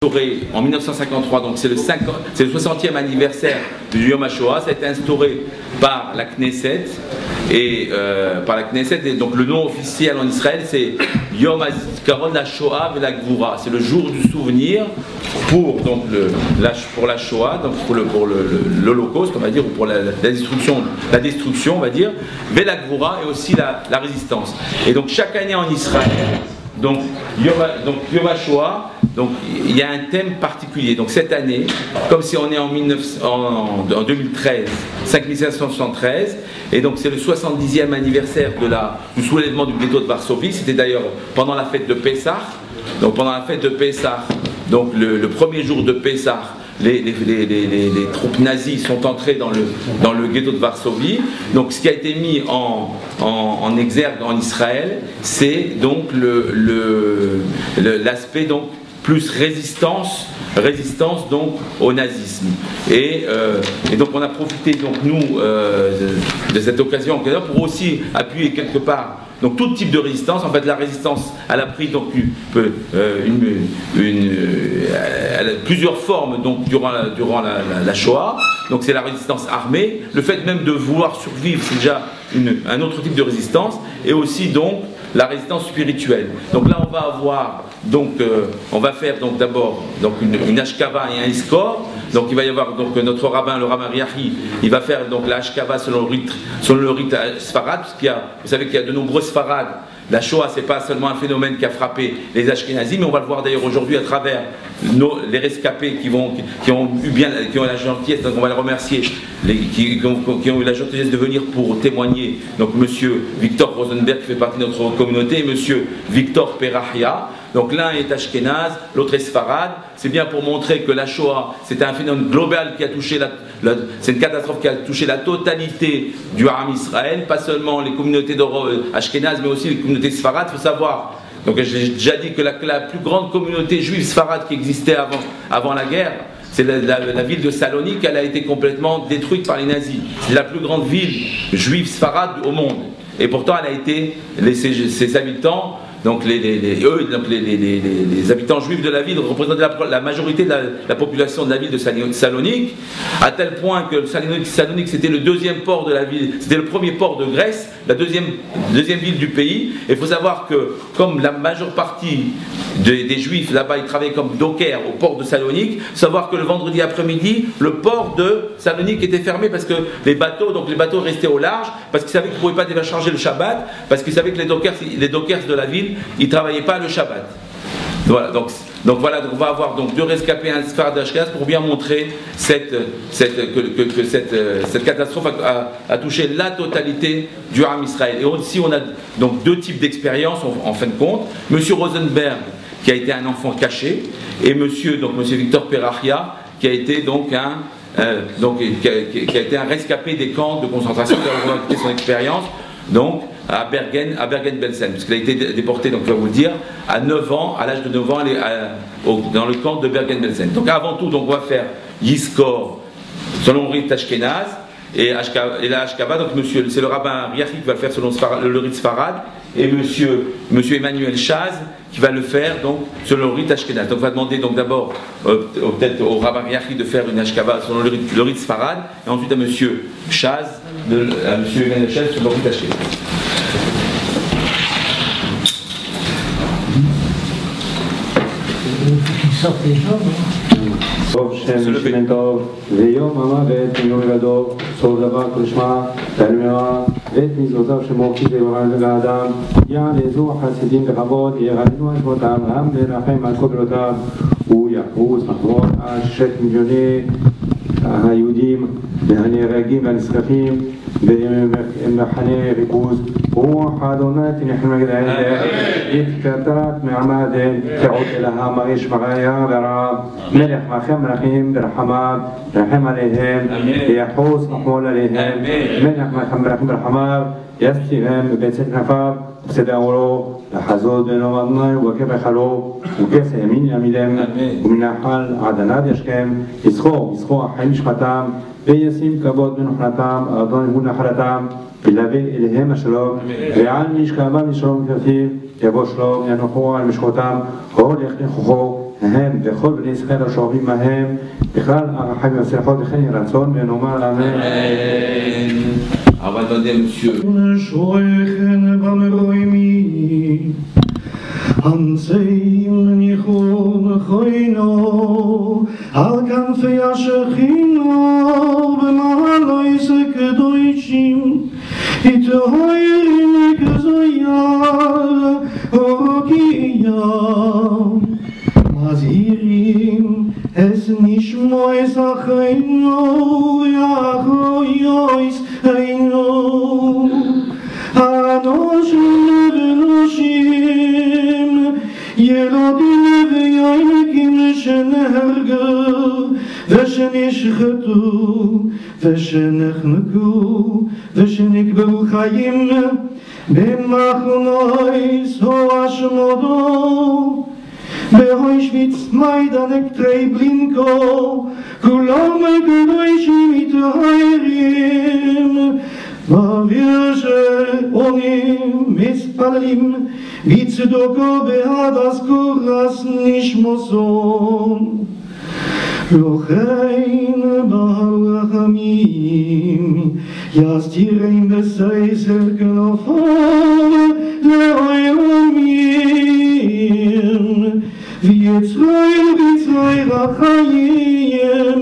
En 1953, donc c'est le 60e anniversaire du Yom HaShoah. Ça a été instauré par la Knesset et donc le nom officiel en Israël c'est Yom HaZikaron HaShoah Ve'la Gvura. C'est le jour du souvenir pour la Shoah, donc pour l'Holocauste, on va dire, ou pour la destruction, on va dire, Ve'la Gvura, et aussi la résistance. Et donc chaque année en Israël, donc Yom HaShoah, donc il y a un thème particulier. Donc cette année, comme si on est en 2013, 5773, et donc c'est le 70e anniversaire du soulèvement du ghetto de Varsovie. C'était d'ailleurs pendant la fête de Pessah. Donc pendant la fête de Pessah, donc le premier jour de Pessah, les troupes nazies sont entrées dans le ghetto de Varsovie. Donc ce qui a été mis en exergue en Israël, c'est donc l'aspect donc plus résistance donc au nazisme. Et donc on a profité donc nous de cette occasion pour aussi appuyer quelque part donc tout type de résistance. En fait, la résistance, elle a pris donc plusieurs formes donc durant la Shoah. Donc c'est la résistance armée, le fait même de vouloir survivre, c'est déjà un autre type de résistance, et aussi donc la résistance spirituelle. Donc là on va avoir on va faire donc d'abord donc une Ashkava et un Iskor. Donc il va y avoir donc notre rabbin, le rabbin Riahi, il va faire donc la Ashkava selon le rite Sfarad, parce vous savez qu'il y a de nombreux Sfarad. La Shoah, c'est pas seulement un phénomène qui a frappé les Ashkénazis, mais on va le voir d'ailleurs aujourd'hui à travers les rescapés qui ont la gentillesse, donc on va les remercier, qui ont eu la gentillesse de venir pour témoigner. Donc monsieur Victor Rosenberg qui fait partie de notre communauté, et monsieur Victor Perahia. Donc l'un est Ashkénaz, l'autre est Sfarad. C'est bien pour montrer que la Shoah, c'est un phénomène global qui a touché c'est une catastrophe qui a touché la totalité du Ham Israël, pas seulement les communautés Ashkénaz, mais aussi les communautés Sfarad. Il faut savoir, donc j'ai déjà dit que la plus grande communauté juive Sfarad qui existait avant la guerre, c'est la ville de Salonique. Elle a été complètement détruite par les nazis. C'est la plus grande ville juive Sfarad au monde. Et pourtant, elle a été, ses habitants, donc les habitants juifs de la ville représentaient la majorité de la population de la ville de Salonique, à tel point que Salonique c'était le deuxième port de la ville, c'était le premier port de Grèce, la deuxième ville du pays. Et il faut savoir que comme la majeure partie des juifs là-bas, ils travaillaient comme dockers au port de Salonique, savoir que le vendredi après-midi, le port de Salonique était fermé parce que les bateaux restaient au large, parce qu'ils savaient qu'ils ne pouvaient pas décharger le Shabbat, parce qu'ils savaient que les dockers de la ville, ils ne travaillaient pas le Shabbat. Voilà, donc voilà, on va avoir donc deux rescapés et un Sfarad Ashkenaz pour bien montrer que cette catastrophe a touché la totalité du Ham Israël. Et aussi on a donc deux types d'expériences en fin de compte. Monsieur Rosenberg qui a été un enfant caché, et monsieur Victor Perahia qui a été qui a été un rescapé des camps de concentration. On va écouter son expérience donc à Bergen-Belsen, parce qu'il a été déporté, donc je vais vous le dire, à 9 ans, à l'âge de 9 ans, dans le camp de Bergen-Belsen. Donc avant tout, on va faire Yiskor selon le rite Ashkenaz, et la Ashkava, donc c'est le rabbin Riahi qui va le faire selon le rite Sfarad, et monsieur Emmanuel Chaz qui va le faire donc selon le rite Ashkenaz. Donc on va demander donc d'abord peut-être au rabbin Riahi de faire une Ashkava selon le rite Sfarad, et ensuite à monsieur Chaz, à monsieur Emmanuel Chaz selon le rite Ashkenaz. טוב שם שמן טוב ויום המוות יום גדול סוף דבר כשמה תלמיה ואת מזרותיו שמוקיד לאדם יעלזו חסידים בכבוד ירננו אשמותם העם לרחם על קברותיו הוא יחוס מחמוד על 6 מיליוני היהודים והנהרגים והנסחפים במחנה ריכוז הוא חדונת נחמד עליה התקטרת מעמד תעוד אליה מריש מריה ורב מלך מחם רחים ברחמיו רחם עליהם יחוס מחמול עליהם מלך מחם רחים ברחמיו יסתיהם בצאת כנפיו בסדרו לחזות בנום אדוני ובקר חלו וכס ימין יעמידם ומנחל עדניו ישכם יזכו החיים משפטם וישים כבוד מנחלתם אדוני הוא נחלתם ולהביא אליהם השלום ועל משכבם לשלום כרטיב יבוא שלום ינוחו על משכותם הולך לכוחו הם וכל בני ישראל השואבים מהם, בכלל החיים והסליחות לכן יהי רצון, ונאמר אמן. On va demander à monsieur. Hanseim nichon choino, al kanfei ashechino, b'mahalois kedoishim, itohoirin kezoyar, orokiyam, mazirim, es nishmois acheino, yachoyois heino, anoshim v'noshim, ילדים ויונקים שנהרגו ושנשחטו ושנחנקו ושנקברו חיים במחנויס השמודו באוישוויץ מיידנק טרייבלינקו כולם קדושים מטהרים באוויר שעונים מתפללים מצדוקו בהדס קורס נשמוסון לכן בעל רחמים יסתירם בסייסר כנפו לעולמים ויצרוי בצרי רחיים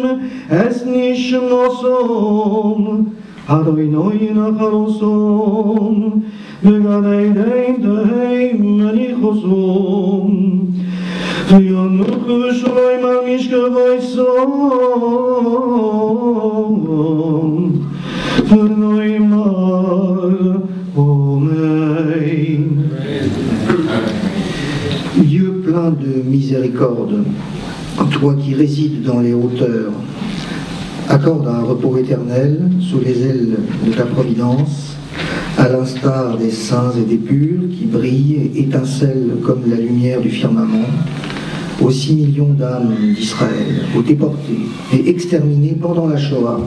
אס נשמוסון Adoinoi nacharosom, vegadei deim deim manichosom, veyanuchu shloim al mishkavaisom, venoimar omein. Dieu plein de miséricorde, toi qui résides dans les hauteurs, accorde un repos éternel sous les ailes de ta providence, à l'instar des saints et des purs qui brillent et étincellent comme la lumière du firmament, aux 6 millions d'âmes d'Israël, aux déportés et exterminés pendant la Shoah,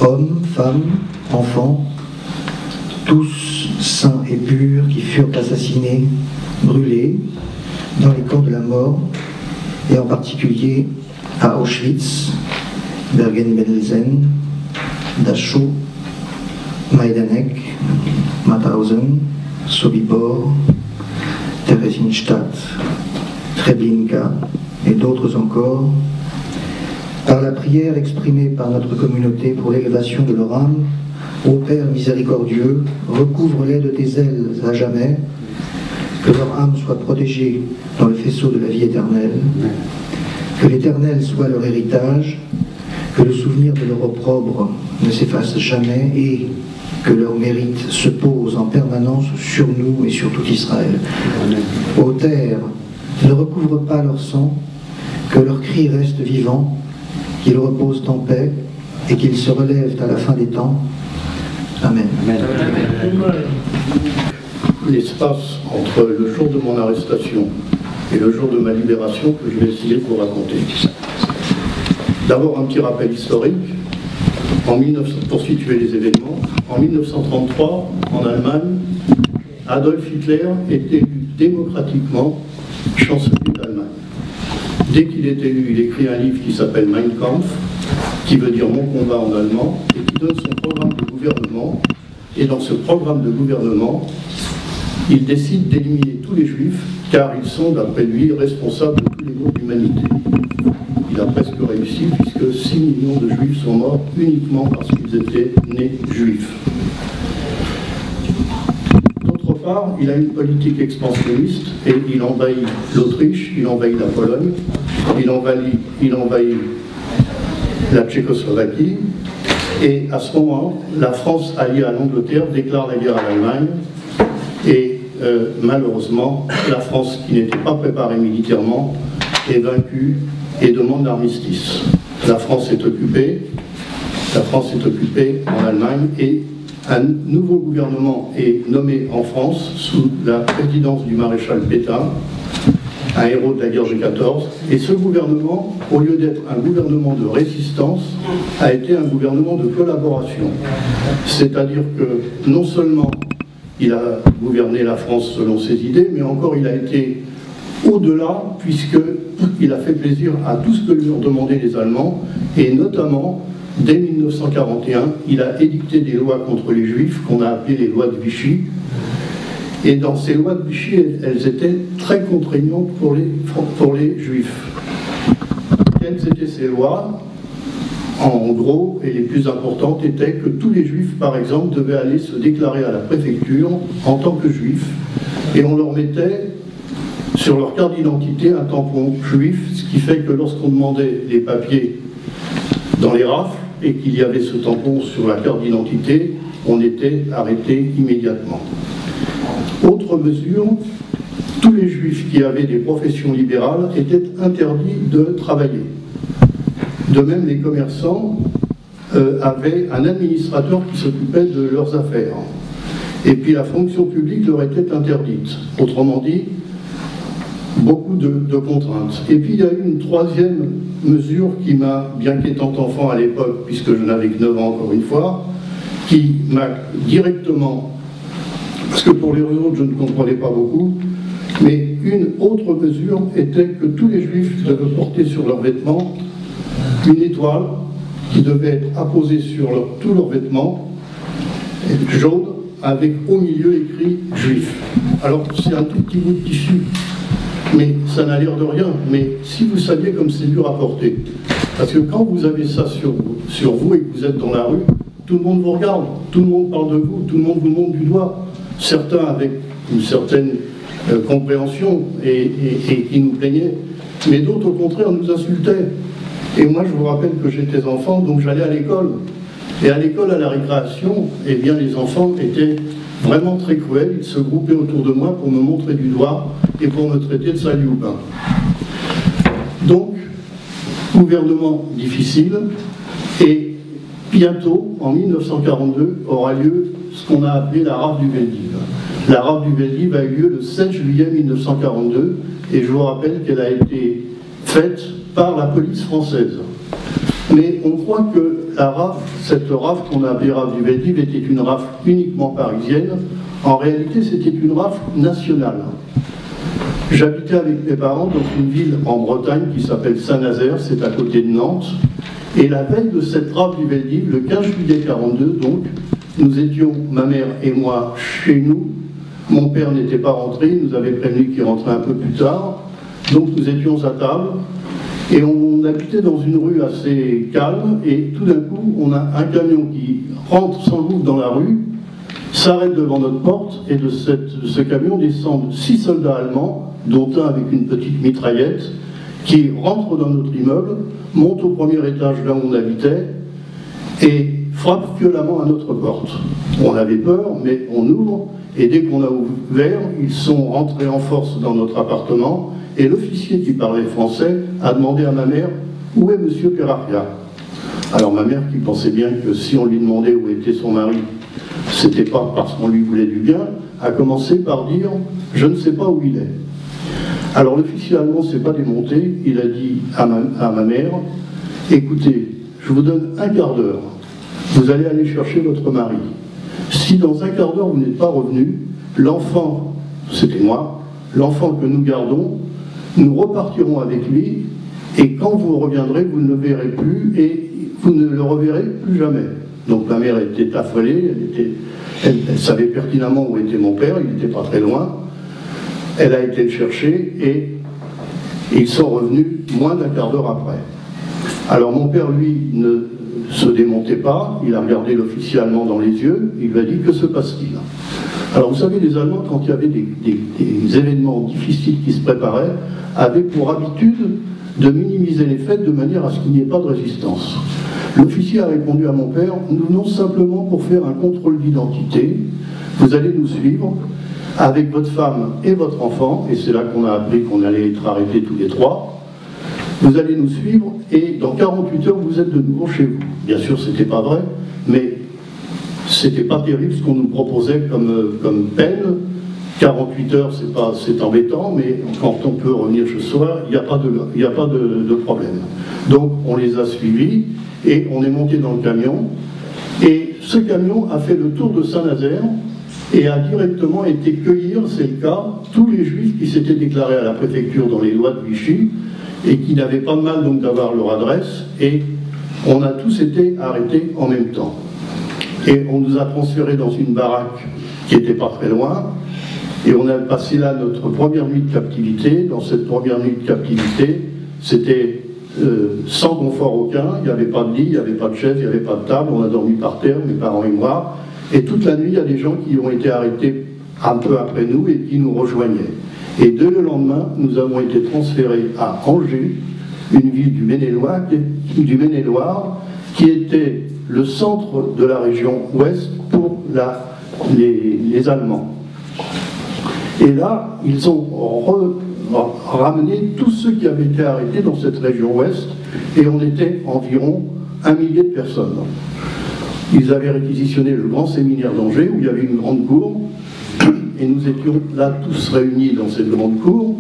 hommes, femmes, enfants, tous saints et purs qui furent assassinés, brûlés dans les camps de la mort, et en particulier à Auschwitz, Bergen-Belsen, Dachau, Majdanek, Mauthausen, Sobibor, Theresienstadt, Treblinka et d'autres encore, par la prière exprimée par notre communauté pour l'élévation de leur âme, ô Père miséricordieux, recouvre-les de tes ailes à jamais, que leur âme soit protégée dans le faisceau de la vie éternelle, que l'éternel soit leur héritage, que le souvenir de leur opprobre ne s'efface jamais et que leur mérite se pose en permanence sur nous et sur tout Israël. Ô terre, ne recouvre pas leur sang, que leur cri reste vivant, qu'ils reposent en paix et qu'ils se relèvent à la fin des temps. Amen. Amen. L'espace entre le jour de mon arrestation et le jour de ma libération que je vais essayer de vous raconter. D'abord un petit rappel historique. Pour situer les événements, en 1933, en Allemagne, Adolf Hitler est élu démocratiquement chancelier d'Allemagne. Dès qu'il est élu, il écrit un livre qui s'appelle Mein Kampf, qui veut dire mon combat en allemand, et qui donne son programme de gouvernement. Et dans ce programme de gouvernement, il décide d'éliminer tous les juifs, car ils sont, d'après lui, responsables de tous les maux de l'humanité. Il a presque réussi, puisque 6 millions de juifs sont morts uniquement parce qu'ils étaient nés juifs. D'autre part, il a une politique expansionniste et il envahit l'Autriche, il envahit la Pologne, il envahit la Tchécoslovaquie, et à ce moment, la France alliée à l'Angleterre déclare la guerre à l'Allemagne, et malheureusement, la France, qui n'était pas préparée militairement, est vaincue et demande l'armistice. La France est occupée en Allemagne et un nouveau gouvernement est nommé en France sous la présidence du maréchal Pétain, un héros de la guerre G14, et ce gouvernement, au lieu d'être un gouvernement de résistance, a été un gouvernement de collaboration. C'est-à-dire que non seulement il a gouverné la France selon ses idées, mais encore il a été au-delà, puisqu'il a fait plaisir à tout ce que lui ont demandé les Allemands, et notamment, dès 1941, il a édicté des lois contre les Juifs, qu'on a appelées les lois de Vichy. Et dans ces lois de Vichy, elles étaient très contraignantes pour les Juifs. Quelles étaient ces lois? En gros, et les plus importantes étaient que tous les Juifs, par exemple, devaient aller se déclarer à la préfecture en tant que Juifs, et on leur mettait sur leur carte d'identité un tampon juif, ce qui fait que lorsqu'on demandait les papiers dans les rafles et qu'il y avait ce tampon sur la carte d'identité, on était arrêté immédiatement. Autre mesure, tous les Juifs qui avaient des professions libérales étaient interdits de travailler. De même, les commerçants avaient un administrateur qui s'occupait de leurs affaires. Et puis la fonction publique leur était interdite. Autrement dit, beaucoup de contraintes. Et puis il y a eu une troisième mesure qui m'a, bien qu'étant enfant à l'époque, puisque je n'avais que 9 ans encore une fois, qui m'a directement, parce que pour les autres je ne comprenais pas beaucoup, mais une autre mesure était que tous les Juifs devaient porter sur leurs vêtements une étoile qui devait être apposée sur tous leurs vêtements, jaune, avec au milieu écrit « Juif ». Alors c'est un tout petit bout de tissu, mais ça n'a l'air de rien. Mais si vous saviez comme c'est dur à porter, parce que quand vous avez ça sur vous et que vous êtes dans la rue, tout le monde vous regarde, tout le monde parle de vous, tout le monde vous montre du doigt, certains avec une certaine compréhension et qui nous plaignaient, mais d'autres au contraire nous insultaient. Et moi je vous rappelle que j'étais enfant, donc j'allais à l'école. Et à l'école, à la récréation, eh bien les enfants étaient vraiment très cruels, ils se groupaient autour de moi pour me montrer du doigt et pour me traiter de salioupin. Donc, gouvernement difficile, et bientôt, en 1942, aura lieu ce qu'on a appelé la rafle du Veldiv. La rafle du Veldiv a eu lieu le 7 juillet 1942, et je vous rappelle qu'elle a été faite par la police française. Mais on croit que la rafle, cette rafle qu'on a appelée rafle du Veldiv, était une rafle uniquement parisienne. En réalité, c'était une rafle nationale. J'habitais avec mes parents dans une ville en Bretagne qui s'appelle Saint-Nazaire, c'est à côté de Nantes. Et la veille de cette rafle du Veldiv, le 15 juillet 1942, donc, nous étions, ma mère et moi, chez nous. Mon père n'était pas rentré, il nous avait prévenu qu'il rentrait un peu plus tard. Donc nous étions à table. Et on habitait dans une rue assez calme, et tout d'un coup, on a un camion qui rentre sans doute dans la rue, s'arrête devant notre porte, et de ce camion descendent 6 soldats allemands, dont un avec une petite mitraillette, qui rentrent dans notre immeuble, montent au premier étage là où on habitait, et frappent violemment à notre porte. On avait peur, mais on ouvre, et dès qu'on a ouvert, ils sont rentrés en force dans notre appartement. Et l'officier qui parlait français a demandé à ma mère « Où est monsieur Perraria ?» Alors ma mère, qui pensait bien que si on lui demandait où était son mari, c'était pas parce qu'on lui voulait du bien, a commencé par dire « Je ne sais pas où il est ». Alors l'officier allemand ne s'est pas démonté, il a dit à ma mère « Écoutez, je vous donne un quart d'heure, vous allez aller chercher votre mari. Si dans un quart d'heure vous n'êtes pas revenu, l'enfant, c'était moi, l'enfant que nous gardons, nous repartirons avec lui, et quand vous reviendrez, vous ne le verrez plus, et vous ne le reverrez plus jamais. » Donc ma mère était affolée, elle savait pertinemment où était mon père, il n'était pas très loin. Elle a été le chercher, et ils sont revenus moins d'un quart d'heure après. Alors mon père, lui, ne se démontait pas, il a regardé l'officier allemand dans les yeux, il lui a dit « Que se passe-t-il » Alors vous savez, les Allemands, quand il y avait des événements difficiles qui se préparaient, avaient pour habitude de minimiser les faits de manière à ce qu'il n'y ait pas de résistance. L'officier a répondu à mon père « Nous venons simplement pour faire un contrôle d'identité, vous allez nous suivre avec votre femme et votre enfant, et c'est là qu'on a appris qu'on allait être arrêtés tous les trois, vous allez nous suivre et dans 48 heures vous êtes de nouveau chez vous. » Bien sûr, c'était pas vrai, mais c'était pas terrible ce qu'on nous proposait comme peine. 48 heures, c'est embêtant, mais quand on peut revenir chez soi, il n'y a pas de problème. Donc on les a suivis et on est monté dans le camion. Et ce camion a fait le tour de Saint-Nazaire et a directement été cueillir, c'est le cas, tous les juifs qui s'étaient déclarés à la préfecture dans les lois de Vichy et qui n'avaient pas de mal donc d'avoir leur adresse, et on a tous été arrêtés en même temps. Et on nous a transférés dans une baraque qui n'était pas très loin, et on a passé là notre première nuit de captivité. Dans cette première nuit de captivité, c'était sans confort aucun, il n'y avait pas de lit, il n'y avait pas de chaise, il n'y avait pas de table, on a dormi par terre, mes parents et moi, et toute la nuit, il y a des gens qui ont été arrêtés un peu après nous et qui nous rejoignaient. Et dès le lendemain, nous avons été transférés à Angers, une ville du Maine-et-Loire, qui était le centre de la région ouest pour les Allemands. Et là, ils ont ramené tous ceux qui avaient été arrêtés dans cette région ouest, et on était environ 1 millier de personnes. Ils avaient réquisitionné le grand séminaire d'Angers, où il y avait une grande cour, et nous étions là tous réunis dans cette grande cour,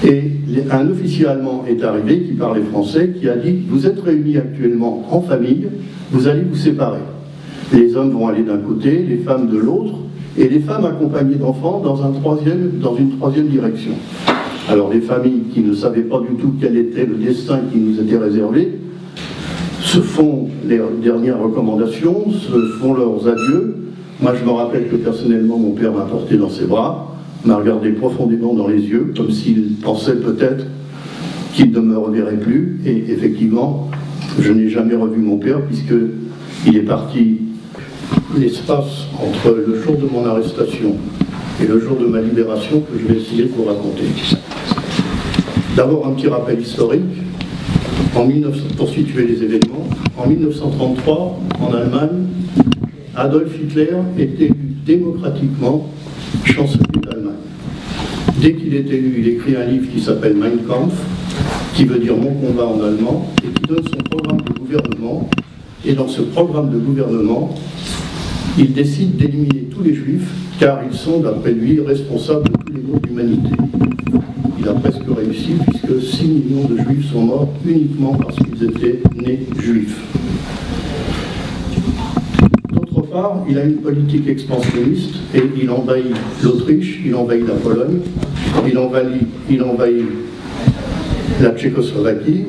et un officier allemand est arrivé qui parlait français, qui a dit « Vous êtes réunis actuellement en famille, vous allez vous séparer. Les hommes vont aller d'un côté, les femmes de l'autre, et les femmes accompagnées d'enfants dans une troisième direction. » Alors les familles qui ne savaient pas du tout quel était le destin qui nous était réservé, se font les dernières recommandations, se font leurs adieux. Moi je me rappelle que personnellement mon père m'a porté dans ses bras, m'a regardé profondément dans les yeux, comme s'il pensait peut-être qu'il ne me reverrait plus, et effectivement, je n'ai jamais revu mon père, puisqu'il est parti l'espace entre le jour de mon arrestation et le jour de ma libération que je vais essayer de vous raconter. D'abord un petit rappel historique. Pour situer les événements, en 1933, en Allemagne, Adolf Hitler est élu démocratiquement chancelier d'Allemagne. Dès qu'il est élu, il écrit un livre qui s'appelle Mein Kampf, qui veut dire Mon combat en allemand, et qui donne son programme de gouvernement. Et dans ce programme de gouvernement, il décide d'éliminer tous les juifs, car ils sont, d'après lui, responsables de tous les maux de l'humanité. Il a presque réussi, puisque 6 millions de juifs sont morts uniquement parce qu'ils étaient nés juifs. D'autre part, il a une politique expansionniste, et il envahit l'Autriche, il envahit la Pologne, il envahit la Tchécoslovaquie,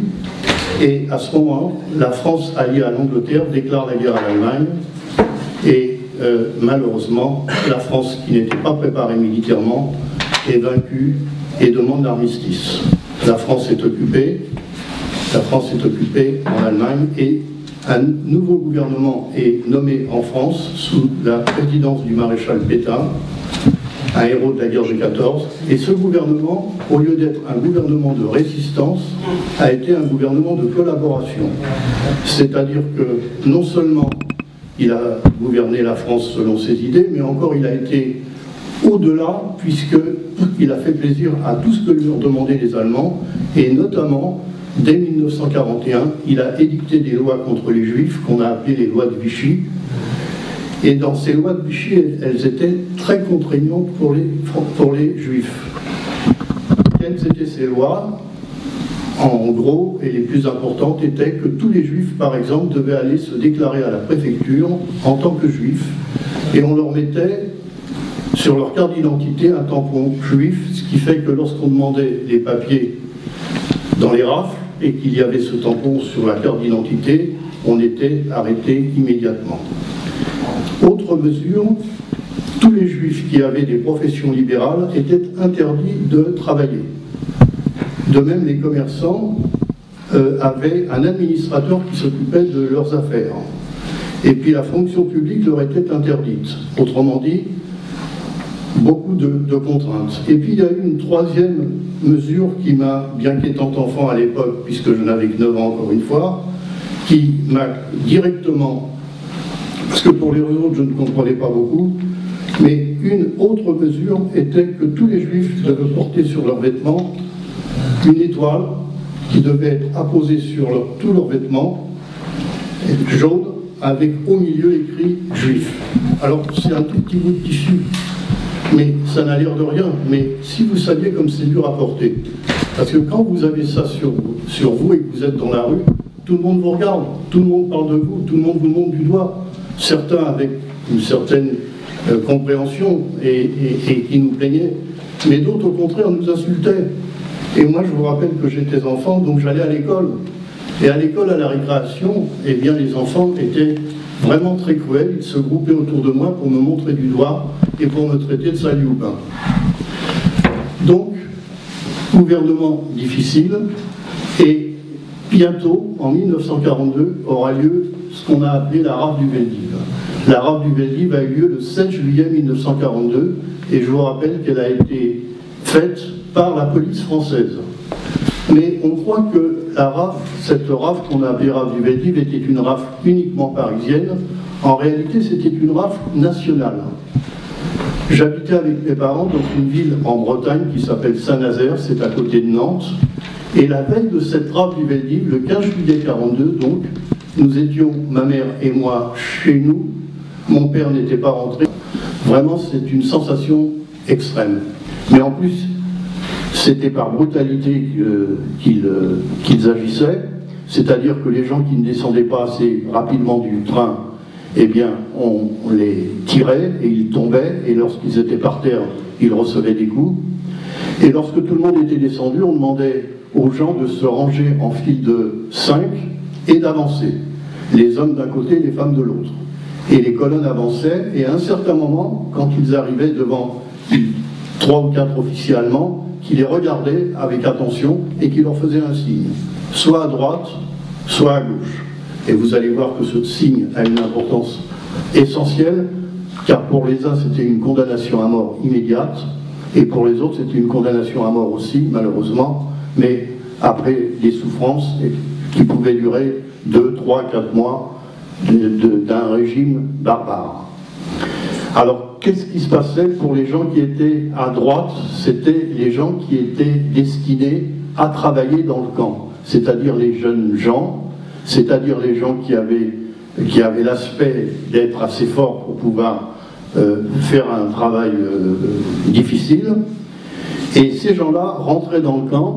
et à ce moment, la France alliée à l'Angleterre déclare la guerre à l'Allemagne, et malheureusement, la France, qui n'était pas préparée militairement, est vaincue et demande l'armistice. La France est occupée en Allemagne, et un nouveau gouvernement est nommé en France sous la présidence du maréchal Pétain, un héros de la guerre de 14, et ce gouvernement, au lieu d'être un gouvernement de résistance, a été un gouvernement de collaboration. C'est-à-dire que non seulement il a gouverné la France selon ses idées, mais encore il a été au-delà, puisqu'il a fait plaisir à tout ce que lui ont demandé les Allemands, et notamment, dès 1941, il a édicté des lois contre les Juifs, qu'on a appelées les lois de Vichy, et dans ces lois de Vichy, elles étaient très contraignantes pour les Juifs. Quelles étaient ces lois? En gros, et les plus importantes étaient que tous les Juifs, par exemple, devaient aller se déclarer à la préfecture en tant que Juifs, et on leur mettait sur leur carte d'identité un tampon juif, ce qui fait que lorsqu'on demandait les papiers dans les rafles et qu'il y avait ce tampon sur la carte d'identité, on était arrêté immédiatement. Autre mesure, tous les juifs qui avaient des professions libérales étaient interdits de travailler. De même, les commerçants avaient un administrateur qui s'occupait de leurs affaires. Et puis la fonction publique leur était interdite. Autrement dit, beaucoup de contraintes. Et puis il y a eu une troisième mesure qui m'a, bien qu'étant enfant à l'époque, puisque je n'avais que 9 ans encore une fois, qui m'a directement, parce que pour les autres je ne comprenais pas beaucoup, mais une autre mesure était que tous les juifs devaient porter sur leurs vêtements une étoile qui devait être apposée sur tous leurs vêtements, jaune, avec au milieu écrit juif. Alors c'est un tout petit bout de tissu, mais ça n'a l'air de rien. Mais si vous saviez comme c'est dur à porter, parce que quand vous avez ça sur vous et que vous êtes dans la rue, tout le monde vous regarde, tout le monde parle de vous, tout le monde vous montre du doigt, certains avec une certaine compréhension et qui nous plaignaient, mais d'autres au contraire nous insultaient. Et moi je vous rappelle que j'étais enfant, donc j'allais à l'école. Et à l'école, à la récréation, eh bien les enfants étaient vraiment très cruels, ils se groupaient autour de moi pour me montrer du doigt et pour me traiter de salioutin. Donc, gouvernement difficile, et bientôt, en 1942, aura lieu ce qu'on a appelé la rafle du Veldiv. La rafle du Veldiv a eu lieu le 7 juillet 1942, et je vous rappelle qu'elle a été faite par la police française. Mais on croit que la rafle, cette rafle qu'on a appelée rafle du Veldiv, était une rafle uniquement parisienne. En réalité, c'était une rafle nationale. J'habitais avec mes parents dans une ville en Bretagne qui s'appelle Saint-Nazaire, c'est à côté de Nantes. Et la veille de cette rafle du Veldiv, le 15 juillet 1942, donc, nous étions, ma mère et moi, chez nous. Mon père n'était pas rentré. Vraiment, c'est une sensation extrême. Mais en plus, c'était par brutalité qu'ils agissaient, c'est-à-dire que les gens qui ne descendaient pas assez rapidement du train, eh bien, on les tirait et ils tombaient, et lorsqu'ils étaient par terre, ils recevaient des coups. Et lorsque tout le monde était descendu, on demandait aux gens de se ranger en file de 5 et d'avancer. Les hommes d'un côté, les femmes de l'autre. Et les colonnes avançaient, et à un certain moment, quand ils arrivaient devant 3 ou 4 officiers allemands, qui les regardaient avec attention et qui leur faisaient un signe, soit à droite, soit à gauche. Et vous allez voir que ce signe a une importance essentielle, car pour les uns c'était une condamnation à mort immédiate, et pour les autres c'était une condamnation à mort aussi, malheureusement, mais après des souffrances qui pouvaient durer 2, 3, 4 mois d'un régime barbare. Alors, qu'est-ce qui se passait pour les gens qui étaient à droite? C'était les gens qui étaient destinés à travailler dans le camp, c'est-à-dire les jeunes gens, c'est-à-dire les gens qui avaient l'aspect d'être assez forts pour pouvoir faire un travail difficile. Et ces gens-là rentraient dans le camp,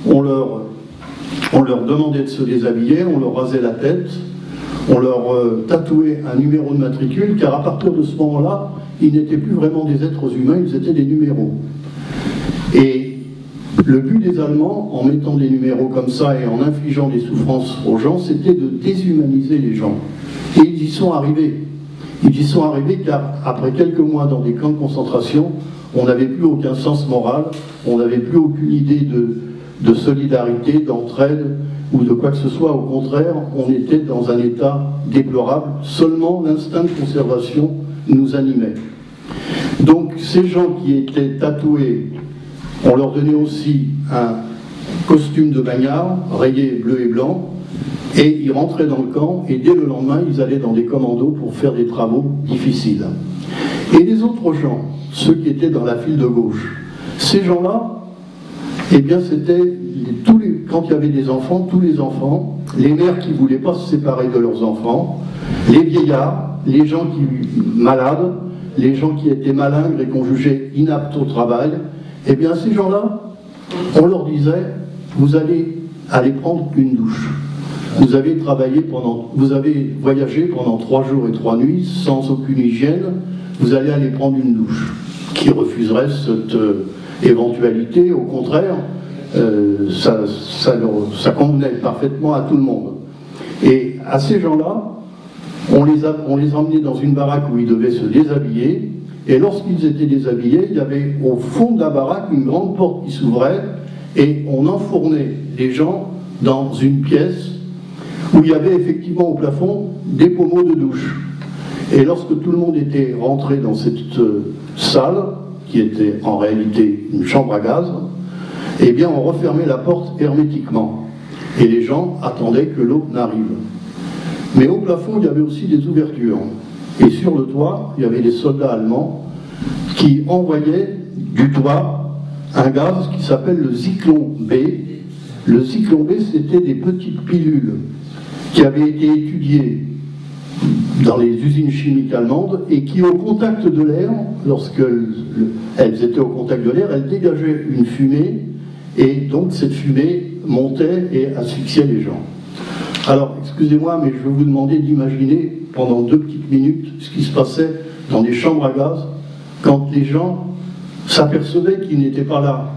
on leur demandait de se déshabiller, on leur rasait la tête, on leur tatouait un numéro de matricule, car à partir de ce moment-là, ils n'étaient plus vraiment des êtres humains, ils étaient des numéros. Et le but des Allemands, en mettant des numéros comme ça et en infligeant des souffrances aux gens, c'était de déshumaniser les gens. Et ils y sont arrivés. Ils y sont arrivés car, après quelques mois dans des camps de concentration, on n'avait plus aucun sens moral, on n'avait plus aucune idée de solidarité, d'entraide, ou de quoi que ce soit. Au contraire, on était dans un état déplorable. Seulement l'instinct de conservation nous animait. Donc ces gens qui étaient tatoués, on leur donnait aussi un costume de bagnard, rayé bleu et blanc, et ils rentraient dans le camp, et dès le lendemain, ils allaient dans des commandos pour faire des travaux difficiles. Et les autres gens, ceux qui étaient dans la file de gauche, ces gens-là, eh bien c'était quand il y avait des enfants, tous les enfants, les mères qui ne voulaient pas se séparer de leurs enfants, les vieillards, les gens malades, les gens qui étaient malingres et qu'on jugeait inaptes au travail, eh bien ces gens-là, on leur disait, vous allez aller prendre une douche. Vous avez voyagé pendant 3 jours et 3 nuits sans aucune hygiène, vous allez aller prendre une douche. Qui refuserait cette éventualité? Au contraire, ça convenait parfaitement à tout le monde. Et à ces gens-là, on les emmenait dans une baraque où ils devaient se déshabiller, et lorsqu'ils étaient déshabillés, il y avait au fond de la baraque une grande porte qui s'ouvrait, et on enfournait les gens dans une pièce où il y avait effectivement au plafond des pommeaux de douche. Et lorsque tout le monde était rentré dans cette salle, qui était en réalité une chambre à gaz, eh bien on refermait la porte hermétiquement. Et les gens attendaient que l'eau n'arrive. Mais au plafond, il y avait aussi des ouvertures. Et sur le toit, il y avait des soldats allemands qui envoyaient du toit un gaz qui s'appelle le Zyklon B. Le Zyklon B, c'était des petites pilules qui avaient été étudiées dans les usines chimiques allemandes et qui, au contact de l'air, lorsqu'elles étaient au contact de l'air, elles dégageaient une fumée, et donc cette fumée montait et asphyxiait les gens. Alors, excusez-moi, mais je vais vous demander d'imaginer pendant 2 petites minutes ce qui se passait dans des chambres à gaz quand les gens s'apercevaient qu'ils n'étaient pas là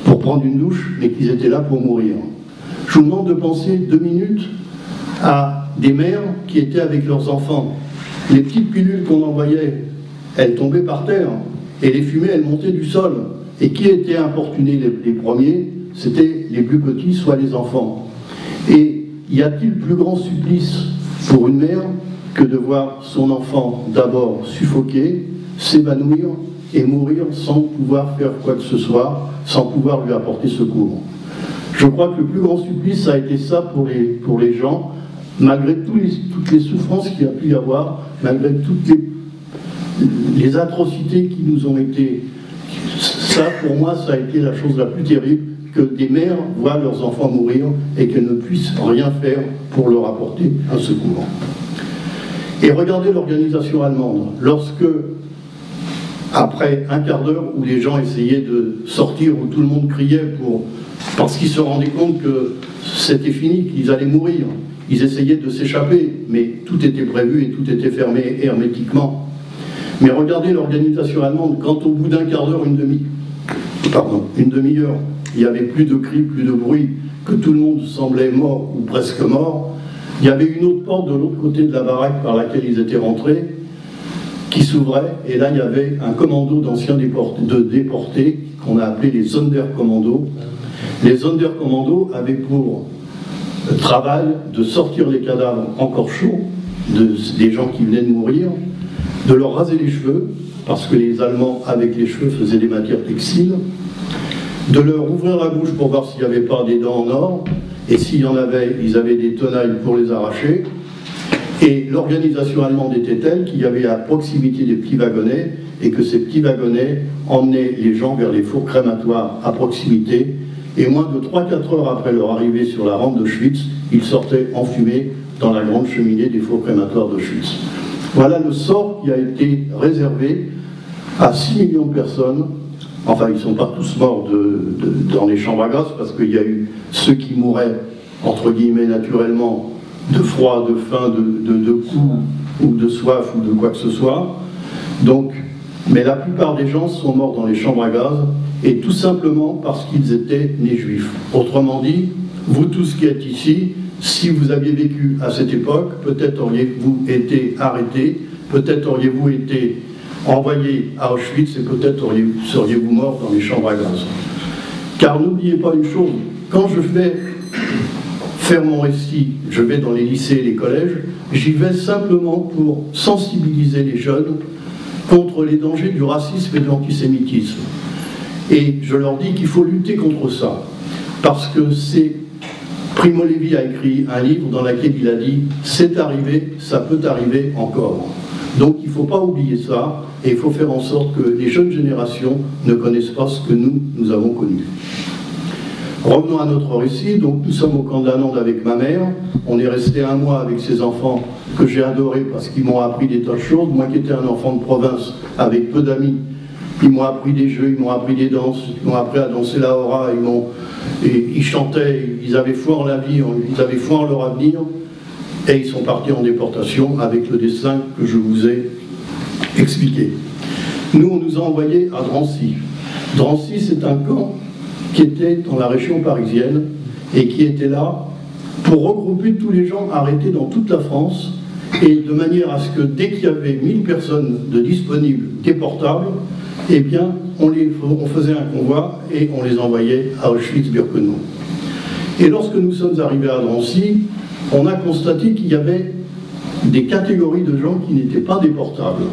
pour prendre une douche, mais qu'ils étaient là pour mourir. Je vous demande de penser 2 minutes à des mères qui étaient avec leurs enfants. Les petites pilules qu'on envoyait, elles tombaient par terre, et les fumées, elles montaient du sol. Et qui était importuné les premiers? C'était les plus petits, soit les enfants. Et y a-t-il plus grand supplice pour une mère que de voir son enfant d'abord suffoquer, s'évanouir et mourir sans pouvoir faire quoi que ce soit, sans pouvoir lui apporter secours? Je crois que le plus grand supplice, ça a été ça pour les gens, malgré toutes les souffrances qu'il y a pu y avoir, malgré toutes les atrocités qui nous ont été... Ça, pour moi, ça a été la chose la plus terrible, que des mères voient leurs enfants mourir et qu'elles ne puissent rien faire pour leur apporter un secours. Et regardez l'organisation allemande. Lorsque, après un quart d'heure où les gens essayaient de sortir, où tout le monde criait parce qu'ils se rendaient compte que c'était fini, qu'ils allaient mourir, ils essayaient de s'échapper, mais tout était prévu et tout était fermé hermétiquement. Mais regardez l'organisation allemande, quand au bout d'un quart d'heure, une demi-heure, il n'y avait plus de cris, plus de bruit, que tout le monde semblait mort ou presque mort, il y avait une autre porte de l'autre côté de la baraque par laquelle ils étaient rentrés, qui s'ouvrait, et là il y avait un commando d'anciens déportés, qu'on a appelé les Sonderkommando. Les Sonderkommando avaient pour travail de sortir les cadavres encore chauds, des gens qui venaient de mourir, de leur raser les cheveux, parce que les Allemands, avec les cheveux, faisaient des matières textiles, de leur ouvrir la bouche pour voir s'il n'y avait pas des dents en or, et s'il y en avait, ils avaient des tenailles pour les arracher. Et l'organisation allemande était telle qu'il y avait à proximité des petits wagonnets, et que ces petits wagonnets emmenaient les gens vers les fours crématoires à proximité, et moins de 3-4 heures après leur arrivée sur la rampe d'Auschwitz, ils sortaient enfumés dans la grande cheminée des fours crématoires d'Auschwitz. Voilà le sort qui a été réservé à 6 millions de personnes. Enfin, ils ne sont pas tous morts dans les chambres à gaz, parce qu'il y a eu ceux qui mouraient, entre guillemets, naturellement, de froid, de faim, de coups, ou de soif, ou de quoi que ce soit. Donc, mais la plupart des gens sont morts dans les chambres à gaz, et tout simplement parce qu'ils étaient nés juifs. Autrement dit, vous tous qui êtes ici, si vous aviez vécu à cette époque, peut-être auriez-vous été arrêtés, peut-être auriez-vous été envoyés à Auschwitz, et peut-être seriez-vous morts dans les chambres à gaz. Car n'oubliez pas une chose, quand je vais faire mon récit, je vais dans les lycées et les collèges, j'y vais simplement pour sensibiliser les jeunes contre les dangers du racisme et de l'antisémitisme. Et je leur dis qu'il faut lutter contre ça, parce que Primo Levi a écrit un livre dans lequel il a dit « c'est arrivé, ça peut arriver encore ». Donc il ne faut pas oublier ça, et il faut faire en sorte que les jeunes générations ne connaissent pas ce que nous avons connu. Revenons à notre récit. Donc nous sommes au camp d'Annonde avec ma mère. On est resté 1 mois avec ses enfants que j'ai adorés parce qu'ils m'ont appris des tas de choses. Moi qui étais un enfant de province avec peu d'amis, ils m'ont appris des jeux, ils m'ont appris des danses, ils m'ont appris à danser la hora, ils chantaient, ils avaient foi en la vie, ils avaient foi en leur avenir, et ils sont partis en déportation avec le destin que je vous ai expliqué. Nous, on nous a envoyés à Drancy. Drancy, c'est un camp qui était dans la région parisienne et qui était là pour regrouper tous les gens arrêtés dans toute la France, et de manière à ce que dès qu'il y avait 1000 personnes de disponibles déportables, eh bien, on faisait un convoi et on les envoyait à Auschwitz-Birkenau. Et lorsque nous sommes arrivés à Drancy, on a constaté qu'il y avait des catégories de gens qui n'étaient pas déportables.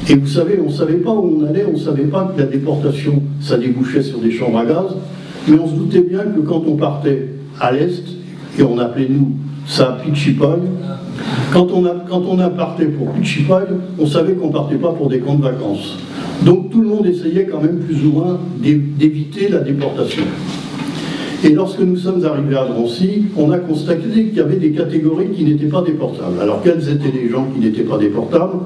Et vous savez, on ne savait pas où on allait, on ne savait pas que la déportation, ça débouchait sur des chambres à gaz, mais on se doutait bien que quand on partait à l'Est, et on appelait nous ça Pitchipoy, quand on a parté pour Pitchipoy, on savait qu'on ne partait pas pour des camps de vacances. Donc tout le monde essayait quand même plus ou moins d'éviter la déportation. Et lorsque nous sommes arrivés à Drancy, on a constaté qu'il y avait des catégories qui n'étaient pas déportables. Alors quels étaient les gens qui n'étaient pas déportables?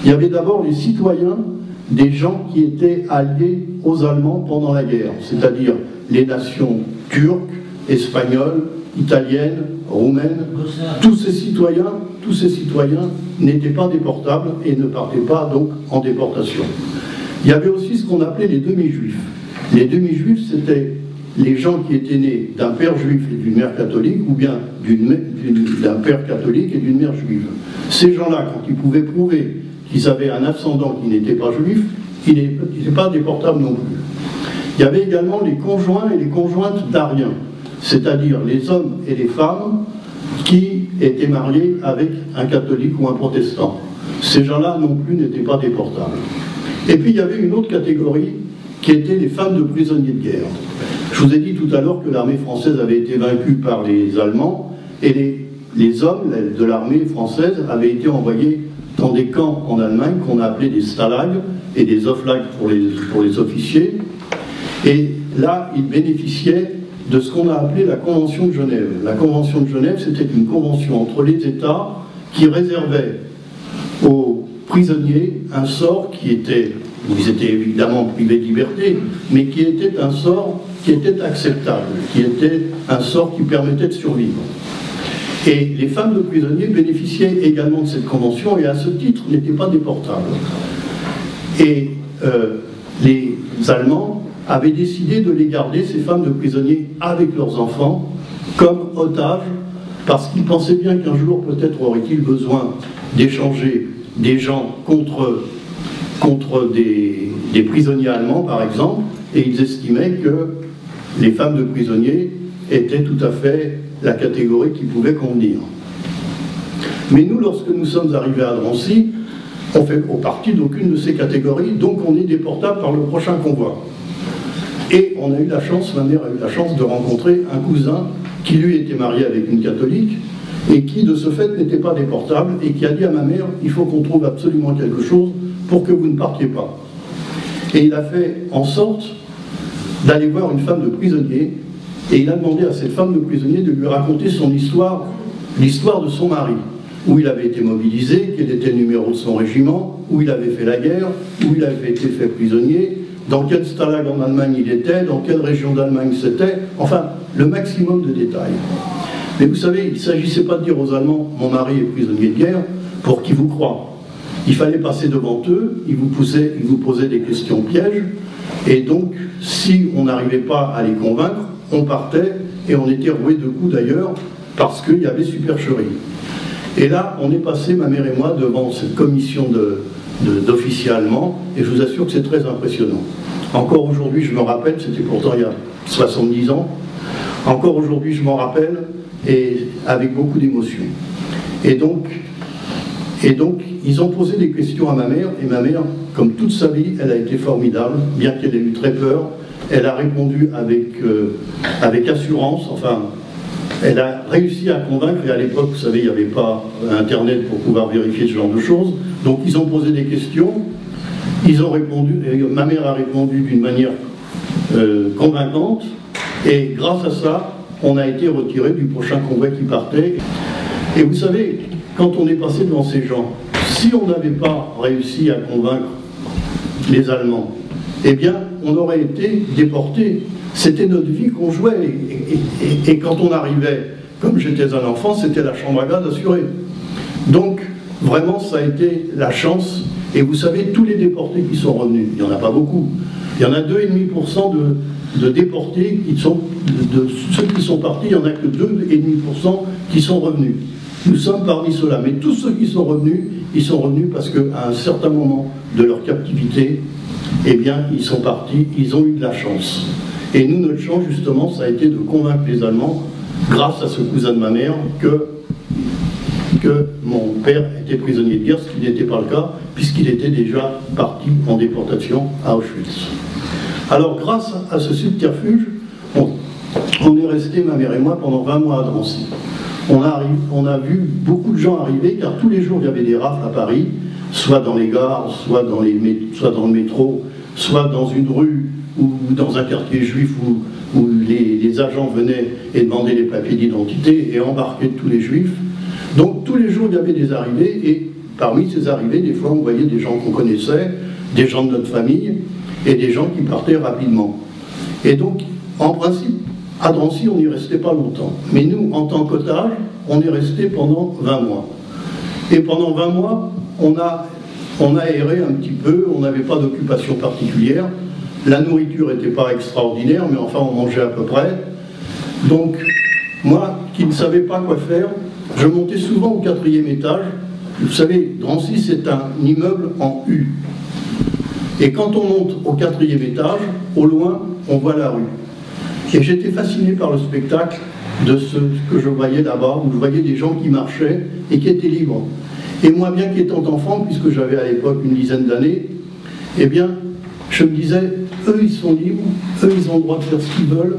Il y avait d'abord les citoyens des gens qui étaient alliés aux Allemands pendant la guerre, c'est-à-dire les nations turques, espagnoles, italiennes, roumaines. Tous ces citoyens tous ces citoyens n'étaient pas déportables et ne partaient pas donc en déportation. Il y avait aussi ce qu'on appelait les demi-juifs. Les demi-juifs, c'était les gens qui étaient nés d'un père juif et d'une mère catholique, ou bien d'un père catholique et d'une mère juive. Ces gens-là, quand ils pouvaient prouver qu'ils avaient un ascendant qui n'était pas juif, ils n'étaient pas déportables non plus. Il y avait également les conjoints et les conjointes d'Ariens, c'est-à-dire les hommes et les femmes qui étaient mariés avec un catholique ou un protestant. Ces gens-là non plus n'étaient pas déportables. Et puis il y avait une autre catégorie qui étaient les femmes de prisonniers de guerre. Je vous ai dit tout à l'heure que l'armée française avait été vaincue par les Allemands et les hommes de l'armée française avaient été envoyés dans des camps en Allemagne qu'on a appelés des Stalag et des Auflag pour les officiers. Et là, ils bénéficiaient de ce qu'on a appelé la Convention de Genève. La Convention de Genève, c'était une convention entre les États qui réservait aux prisonniers un sort qui était, ils étaient évidemment privés de liberté, mais qui était un sort qui était acceptable, qui était un sort qui permettait de survivre. Et les femmes de prisonniers bénéficiaient également de cette convention et à ce titre n'étaient pas déportables. Et les Allemands avaient décidé de les garder, ces femmes de prisonniers, avec leurs enfants, comme otages, parce qu'ils pensaient bien qu'un jour peut-être aurait-il besoin d'échanger des gens contre des prisonniers allemands, par exemple, et ils estimaient que les femmes de prisonniers étaient tout à fait la catégorie qui pouvait convenir. Mais nous, lorsque nous sommes arrivés à Drancy, on fait partie d'aucune de ces catégories, donc on est déportable par le prochain convoi. Et on a eu la chance, ma mère a eu la chance de rencontrer un cousin qui lui était marié avec une catholique et qui de ce fait n'était pas déportable et qui a dit à ma mère, il faut qu'on trouve absolument quelque chose pour que vous ne partiez pas. Et il a fait en sorte d'aller voir une femme de prisonnier et il a demandé à cette femme de prisonnier de lui raconter son histoire, l'histoire de son mari, où il avait été mobilisé, quel était le numéro de son régiment, où il avait fait la guerre, où il avait été fait prisonnier, dans quel stalag en Allemagne il était, dans quelle région d'Allemagne c'était, enfin, le maximum de détails. Mais vous savez, il ne s'agissait pas de dire aux Allemands « mon mari est prisonnier de guerre » pour qu'ils vous croient. Il fallait passer devant eux, ils vous posaient des questions pièges, et donc, si on n'arrivait pas à les convaincre, on partait, et on était roué de coups d'ailleurs, parce qu'il y avait supercherie. Et là, on est passé, ma mère et moi, devant cette commission d'officiers allemands, et je vous assure que c'est très impressionnant. Encore aujourd'hui, je me rappelle, c'était pourtant il y a 70 ans, encore aujourd'hui, je m'en rappelle, et avec beaucoup d'émotion. Et donc, ils ont posé des questions à ma mère, et ma mère, comme toute sa vie, elle a été formidable, bien qu'elle ait eu très peur, elle a répondu avec assurance, enfin, elle a réussi à convaincre, et à l'époque, vous savez, il n'y avait pas Internet pour pouvoir vérifier ce genre de choses, donc ils ont posé des questions, ils ont répondu, et ma mère a répondu d'une manière convaincante, et grâce à ça, on a été retiré du prochain convoi qui partait. Et vous savez, quand on est passé devant ces gens, si on n'avait pas réussi à convaincre les Allemands, eh bien, on aurait été déportés. C'était notre vie qu'on jouait. Et quand on arrivait, comme j'étais un enfant, c'était la chambre à gaz assurée. Donc, vraiment, ça a été la chance. Et vous savez, tous les déportés qui sont revenus, il n'y en a pas beaucoup. Il y en a 2,5% de déportés, de ceux qui sont partis, il n'y en a que 2,5% qui sont revenus. Nous sommes parmi ceux-là. Mais tous ceux qui sont revenus, ils sont revenus parce qu'à un certain moment de leur captivité, eh bien, ils sont partis, ils ont eu de la chance. Et nous, notre chance, justement, ça a été de convaincre les Allemands, grâce à ce cousin de ma mère, que mon père était prisonnier de guerre, ce qui n'était pas le cas, puisqu'il était déjà parti en déportation à Auschwitz. Alors, grâce à ce subterfuge, on est resté, ma mère et moi, pendant 20 mois à Drancy. On a vu beaucoup de gens arriver, car tous les jours, il y avait des rafles à Paris, soit dans les gares, soit dans le métro, soit dans une rue ou dans un quartier juif où les agents venaient et demandaient les papiers d'identité et embarquaient tous les juifs. Donc tous les jours il y avait des arrivées et parmi ces arrivées, des fois on voyait des gens qu'on connaissait, des gens de notre famille et des gens qui partaient rapidement. Et donc en principe, à Drancy on n'y restait pas longtemps. Mais nous, en tant qu'otages, on est resté pendant 20 mois. Et pendant 20 mois, on a erré un petit peu, on n'avait pas d'occupation particulière. La nourriture n'était pas extraordinaire, mais enfin on mangeait à peu près. Donc, moi, qui ne savais pas quoi faire, je montais souvent au 4e étage. Vous savez, Drancy, c'est un immeuble en U. Et quand on monte au 4e étage, au loin, on voit la rue. Et j'étais fasciné par le spectacle de ce que je voyais là-bas, où je voyais des gens qui marchaient et qui étaient libres. Et moi, bien qu'étant enfant, puisque j'avais à l'époque une dizaine d'années, eh bien, je me disais, eux, ils sont libres, eux, ils ont le droit de faire ce qu'ils veulent,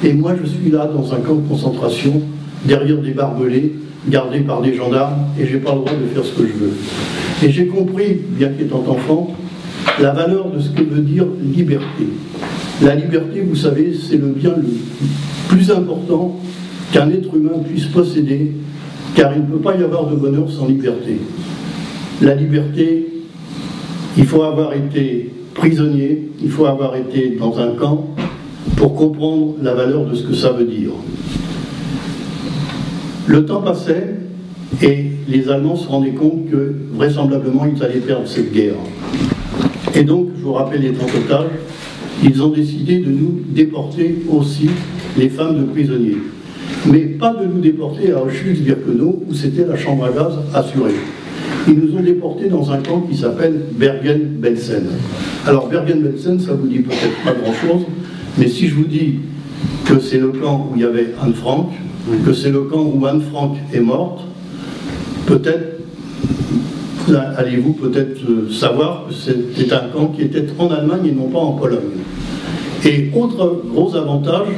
et moi, je suis là, dans un camp de concentration, derrière des barbelés, gardé par des gendarmes, et j'ai pas le droit de faire ce que je veux. Et j'ai compris, bien qu'étant enfant, la valeur de ce que veut dire liberté. La liberté, vous savez, c'est le bien le plus important qu'un être humain puisse posséder, car il ne peut pas y avoir de bonheur sans liberté. La liberté, il faut avoir été prisonnier, il faut avoir été dans un camp pour comprendre la valeur de ce que ça veut dire. Le temps passait et les Allemands se rendaient compte que vraisemblablement ils allaient perdre cette guerre. Et donc, je vous rappelle les 30 otages, ils ont décidé de nous déporter aussi, les femmes de prisonniers. Mais pas de nous déporter à Auschwitz-Birkenau, où c'était la chambre à gaz assurée. Ils nous ont déportés dans un camp qui s'appelle Bergen-Belsen. Alors Bergen-Belsen, ça vous dit peut-être pas grand-chose, mais si je vous dis que c'est le camp où il y avait Anne Frank, que c'est le camp où Anne Frank est morte, peut-être allez-vous peut-être savoir que c'était un camp qui était en Allemagne et non pas en Pologne. Et autre gros avantage,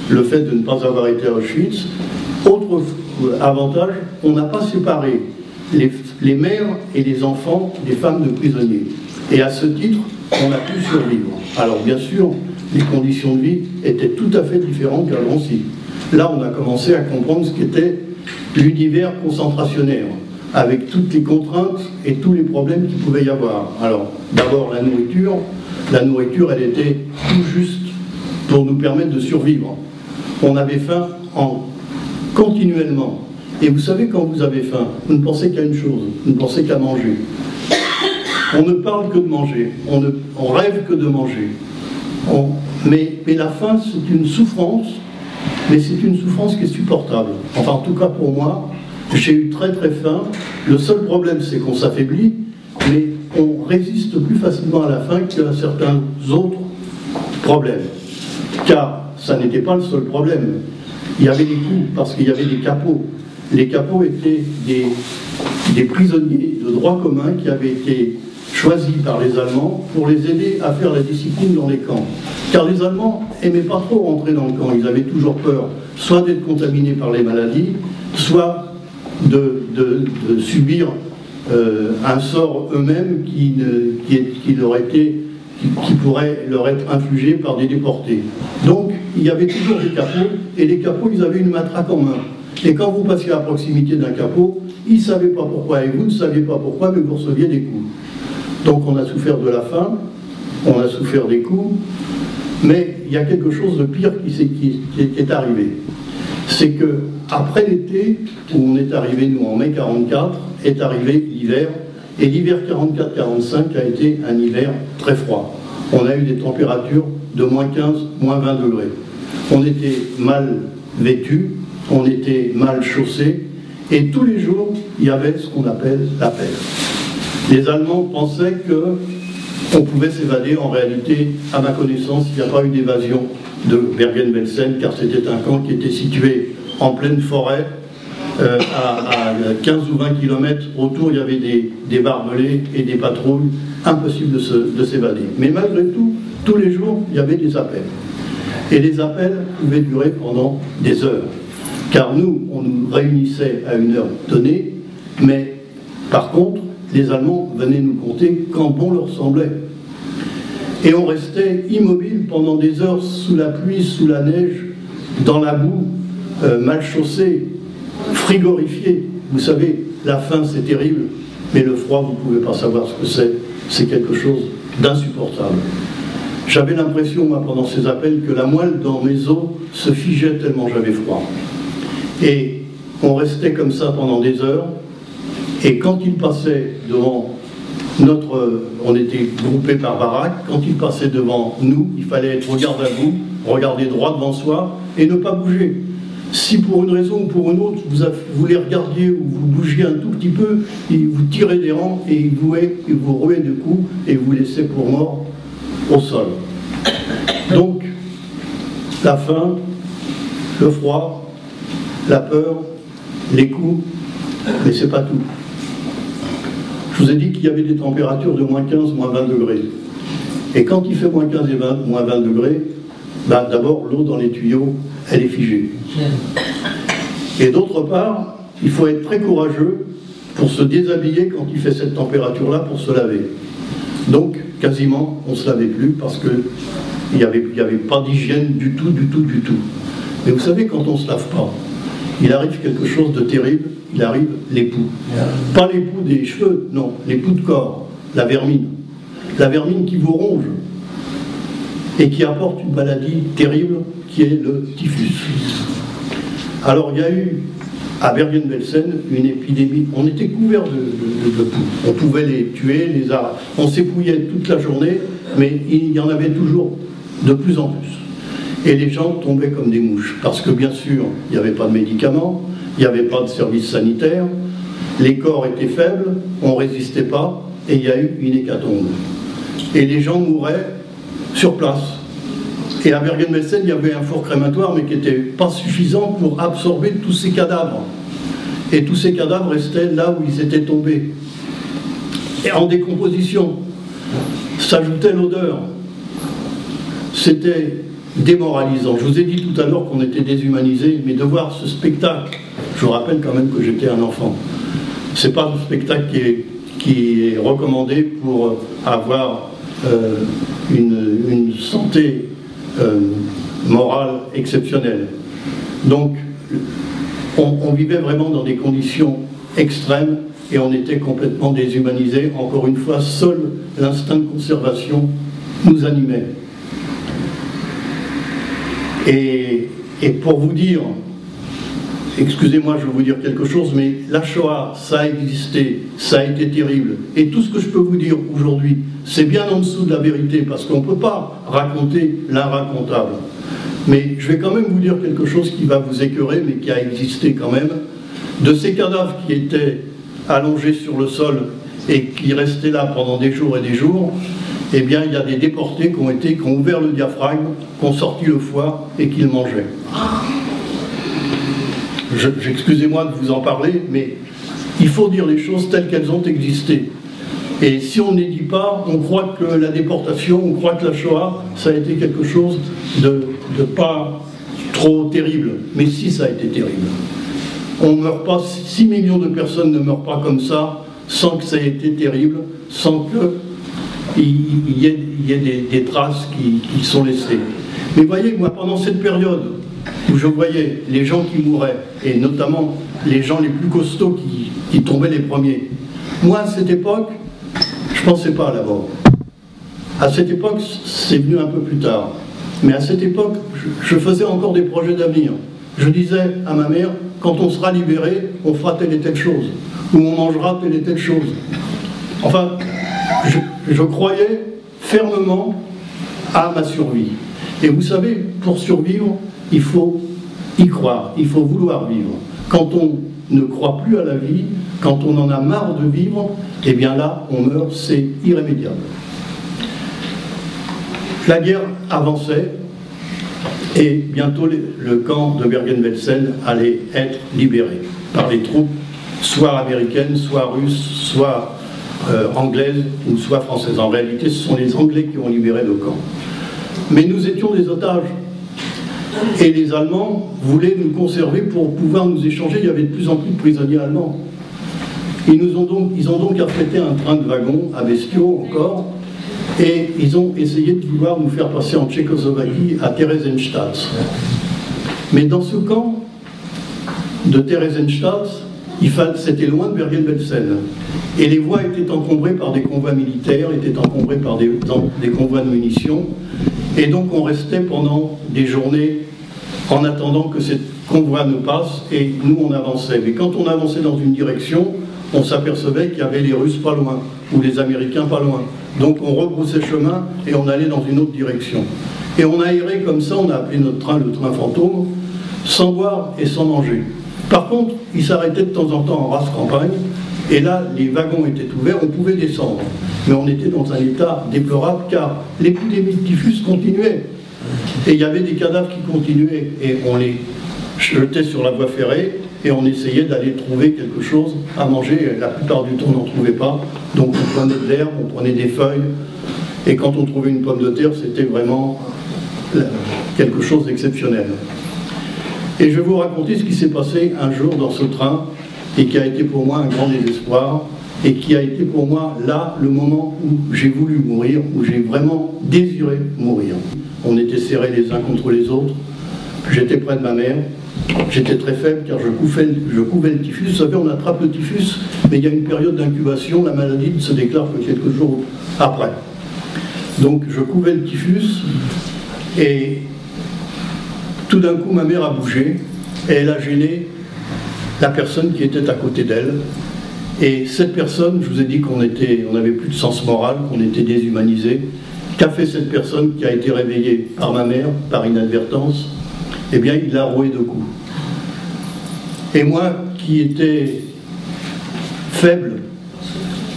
le fait de ne pas avoir été à Auschwitz, autre avantage, on n'a pas séparé les mères et les enfants des femmes de prisonniers. Et à ce titre, on a pu survivre. Alors bien sûr, les conditions de vie étaient tout à fait différentes qu'à Drancy. Là, on a commencé à comprendre ce qu'était l'univers concentrationnaire, avec toutes les contraintes et tous les problèmes qu'il pouvait y avoir. Alors, d'abord, la nourriture, elle était tout juste pour nous permettre de survivre. On avait faim continuellement. Et vous savez, quand vous avez faim, vous ne pensez qu'à une chose, vous ne pensez qu'à manger. On ne parle que de manger, on rêve que de manger. Mais la faim, c'est une souffrance, mais c'est une souffrance qui est supportable. Enfin, en tout cas pour moi, j'ai eu très très faim. Le seul problème, c'est qu'on s'affaiblit, mais on résiste plus facilement à la faim qu'à certains autres problèmes. Car ça n'était pas le seul problème. Il y avait des coups, parce qu'il y avait des capots. Les capots étaient des prisonniers de droit commun qui avaient été choisis par les Allemands pour les aider à faire la discipline dans les camps. Car les Allemands n'aimaient pas trop rentrer dans le camp. Ils avaient toujours peur, soit d'être contaminés par les maladies, soit de subir un sort eux-mêmes qui pourrait leur être infligé par des déportés. Donc, il y avait toujours des capots, et les capots, ils avaient une matraque en main. Et quand vous passiez à proximité d'un capot, ils ne savaient pas pourquoi, et vous ne saviez pas pourquoi, mais vous receviez des coups. Donc on a souffert de la faim, on a souffert des coups, mais il y a quelque chose de pire qui est arrivé. C'est que après l'été, où on est arrivé, nous, en mai 44, est arrivé l'hiver, et l'hiver 44-45 a été un hiver très froid. On a eu des températures de moins 15, moins 20 degrés. On était mal vêtus, on était mal chaussés, et tous les jours, il y avait ce qu'on appelle la pelle. Les Allemands pensaient qu'on pouvait s'évader. En réalité, à ma connaissance, il n'y a pas eu d'évasion de Bergen-Belsen, car c'était un camp qui était situé en pleine forêt, à 15 ou 20 km autour, il y avait des barbelés et des patrouilles, impossible de s'évader. Mais malgré tout, tous les jours, il y avait des appels. Et les appels pouvaient durer pendant des heures. Car nous, on nous réunissait à une heure donnée, mais par contre, les Allemands venaient nous compter quand bon leur semblait. Et on restait immobile pendant des heures sous la pluie, sous la neige, dans la boue, mal chaussé, frigorifié. Vous savez, la faim c'est terrible, mais le froid, vous ne pouvez pas savoir ce que c'est. C'est quelque chose d'insupportable. J'avais l'impression, moi, pendant ces appels, que la moelle dans mes os se figeait tellement j'avais froid. Et on restait comme ça pendant des heures, Et quand il passait devant on était groupés par baraque, quand il passait devant nous, il fallait être au garde à vous, regarder droit devant soi et ne pas bouger. Si pour une raison ou pour une autre, vous les regardiez ou vous bougiez un tout petit peu, ils vous tiraient des rangs et ils vous rouaient de coups et vous laissaient pour mort au sol. Donc, la faim, le froid, la peur, les coups, mais c'est pas tout. Je vous ai dit qu'il y avait des températures de moins 15, moins 20 degrés. Et quand il fait moins 15 et moins 20 degrés, ben d'abord l'eau dans les tuyaux, elle est figée. Et d'autre part, il faut être très courageux pour se déshabiller quand il fait cette température-là pour se laver. Donc, quasiment, on ne se lavait plus parce qu'il n'y avait pas d'hygiène du tout. Mais vous savez, quand on ne se lave pas, il arrive quelque chose de terrible, il arrive l'époux. Pas l'époux des cheveux, non, l'époux de corps, la vermine. La vermine qui vous ronge et qui apporte une maladie terrible qui est le typhus. Alors il y a eu à Bergen-Belsen une épidémie, on était couverts de poux. On pouvait les tuer, on s'épouillait toute la journée, mais il y en avait toujours de plus en plus. Et les gens tombaient comme des mouches, parce que bien sûr, il n'y avait pas de médicaments, il n'y avait pas de service sanitaire, les corps étaient faibles, on ne résistait pas, et il y a eu une hécatombe. Et les gens mouraient sur place. Et à Bergen-Belsen, il y avait un four crématoire, mais qui n'était pas suffisant pour absorber tous ces cadavres. Et tous ces cadavres restaient là où ils étaient tombés. Et en décomposition, s'ajoutait l'odeur. C'était démoralisant. Je vous ai dit tout à l'heure qu'on était déshumanisés, mais de voir ce spectacle, je vous rappelle quand même que j'étais un enfant. C'est pas un spectacle qui est recommandé pour avoir une santé morale exceptionnelle. Donc, on vivait vraiment dans des conditions extrêmes et on était complètement déshumanisés. Encore une fois, seul l'instinct de conservation nous animait. Et pour vous dire, excusez-moi, je vais vous dire quelque chose, mais la Shoah, ça a existé, ça a été terrible. Et tout ce que je peux vous dire aujourd'hui, c'est bien en dessous de la vérité, parce qu'on ne peut pas raconter l'inracontable. Mais je vais quand même vous dire quelque chose qui va vous écœurer, mais qui a existé quand même. De ces cadavres qui étaient allongés sur le sol et qui restaient là pendant des jours et des jours, eh bien, il y a des déportés qui ont ouvert le diaphragme, qui ont sorti le foie et qui le mangeaient. Excusez-moi de vous en parler, mais il faut dire les choses telles qu'elles ont existé. Et si on ne les dit pas, on croit que la déportation, on croit que la Shoah, ça a été quelque chose de pas trop terrible. Mais si, ça a été terrible. On ne meurt pas, 6 millions de personnes ne meurent pas comme ça, sans que ça ait été terrible, sans qu'il y ait des traces qui sont laissées. Mais voyez, moi, pendant cette période où je voyais les gens qui mouraient, et notamment les gens les plus costauds qui tombaient les premiers, moi, à cette époque, je ne pensais pas à la mort. À cette époque, c'est venu un peu plus tard. Mais à cette époque, je faisais encore des projets d'avenir. Je disais à ma mère, quand on sera libéré, on fera telle et telle chose, ou on mangera telle et telle chose. Enfin, je croyais fermement à ma survie. Et vous savez, pour survivre, il faut y croire, il faut vouloir vivre. Quand on ne croit plus à la vie, quand on en a marre de vivre, eh bien là, on meurt, c'est irrémédiable. La guerre avançait, et bientôt le camp de Bergen-Belsen allait être libéré par les troupes, soit américaines, soit russes, soit anglaises, ou soit françaises. En réalité, ce sont les Anglais qui ont libéré le camp. Mais nous étions des otages. Et les Allemands voulaient nous conserver pour pouvoir nous échanger. Il y avait de plus en plus de prisonniers allemands. Ils ont donc affrété un train de wagons à Bestiaux encore, et ils ont essayé de vouloir nous faire passer en Tchécoslovaquie à Theresienstadt. Mais dans ce camp de Theresienstadt, c'était loin de Bergen-Belsen. Et les voies étaient encombrées par des convois militaires, étaient encombrées par des convois de munitions. Et donc on restait pendant des journées en attendant que cette convoi nous passe, et nous on avançait. Mais quand on avançait dans une direction, on s'apercevait qu'il y avait les Russes pas loin, ou les Américains pas loin. Donc on rebroussait chemin et on allait dans une autre direction. Et on a erré comme ça, on a appelé notre train le train fantôme, sans boire et sans manger. Par contre, il s'arrêtait de temps en temps en race campagne, et là, les wagons étaient ouverts, on pouvait descendre. Mais on était dans un état déplorable, car l'épidémie de typhus continuait. Et il y avait des cadavres qui continuaient, et on les jetait sur la voie ferrée, et on essayait d'aller trouver quelque chose à manger. La plupart du temps, on n'en trouvait pas. Donc on prenait de l'herbe, on prenait des feuilles, et quand on trouvait une pomme de terre, c'était vraiment quelque chose d'exceptionnel. Et je vais vous raconter ce qui s'est passé un jour dans ce train, et qui a été pour moi un grand désespoir, et qui a été pour moi là le moment où j'ai voulu mourir, où j'ai vraiment désiré mourir. On était serrés les uns contre les autres, j'étais près de ma mère, j'étais très faible car je couvais le typhus. Vous savez, on attrape le typhus, mais il y a une période d'incubation, la maladie ne se déclare que quelques jours après. Donc je couvais le typhus, et tout d'un coup ma mère a bougé, et elle a gêné la personne qui était à côté d'elle. Et cette personne, je vous ai dit qu'on n'avait plus de sens moral, qu'on était déshumanisé. Qu'a fait cette personne qui a été réveillée par ma mère, par inadvertance? Eh bien, il l'a roué de coups. Et moi, qui étais faible,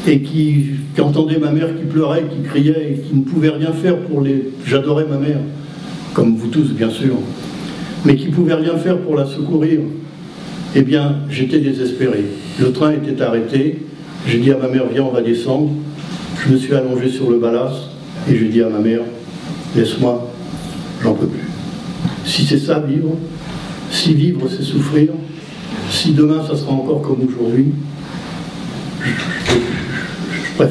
et qui entendait ma mère qui pleurait, qui criait, et qui ne pouvait rien faire pour les... J'adorais ma mère, comme vous tous, bien sûr, mais qui ne pouvait rien faire pour la secourir. Eh bien, j'étais désespéré. Le train était arrêté. J'ai dit à ma mère, viens, on va descendre. Je me suis allongé sur le ballast et j'ai dit à ma mère, laisse-moi, j'en peux plus. Si c'est ça, vivre, si vivre, c'est souffrir, si demain, ça sera encore comme aujourd'hui, je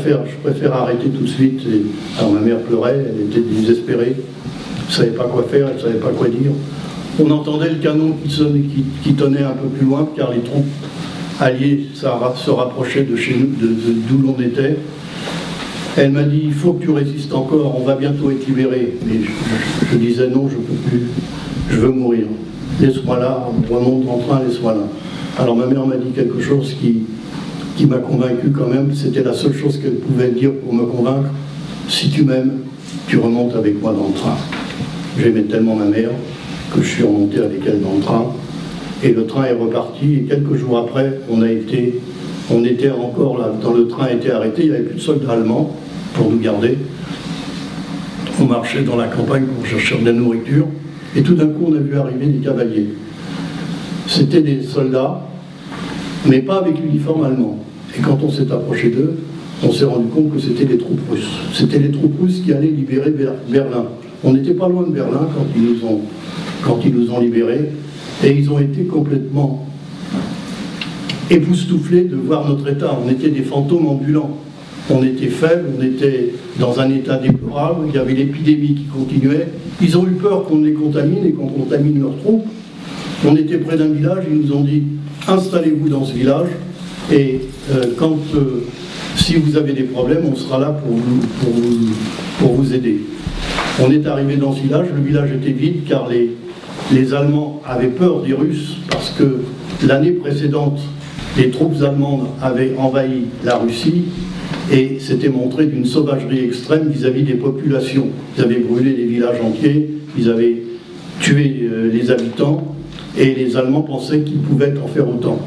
préfère arrêter tout de suite. Et... Alors ma mère pleurait, elle était désespérée, elle ne savait pas quoi faire, elle ne savait pas quoi dire. On entendait le canon qui tonnait un peu plus loin, car les troupes alliées se rapprochaient de chez nous, d'où l'on était. Elle m'a dit, il faut que tu résistes encore, on va bientôt être libérés. Mais je disais, non, je ne peux plus, je veux mourir. Laisse-moi là, remonte en train, laisse-moi là. Alors ma mère m'a dit quelque chose qui m'a convaincu quand même, c'était la seule chose qu'elle pouvait dire pour me convaincre. Si tu m'aimes, tu remontes avec moi dans le train. J'aimais tellement ma mère que je suis remonté avec elle dans le train, et le train est reparti, et quelques jours après, on était encore là, dans le train était arrêté, il n'y avait plus de soldats allemands pour nous garder. On marchait dans la campagne pour chercher de la nourriture, et tout d'un coup on a vu arriver des cavaliers. C'était des soldats, mais pas avec l'uniforme allemand. Et quand on s'est approché d'eux, on s'est rendu compte que c'était les troupes russes. C'était les troupes russes qui allaient libérer Berlin. On n'était pas loin de Berlin quand ils nous ont libérés, et ils ont été complètement époustouflés de voir notre état. On était des fantômes ambulants, on était faibles, on était dans un état déplorable, il y avait l'épidémie qui continuait. Ils ont eu peur qu'on les contamine et qu'on contamine leurs troupes. On était près d'un village, ils nous ont dit installez-vous dans ce village, et si vous avez des problèmes, on sera là pour vous aider. On est arrivé dans ce village, le village était vide car les Allemands avaient peur des Russes parce que l'année précédente, les troupes allemandes avaient envahi la Russie et s'étaient montrées d'une sauvagerie extrême vis-à-vis des populations. Ils avaient brûlé des villages entiers, ils avaient tué les habitants, et les Allemands pensaient qu'ils pouvaient en faire autant.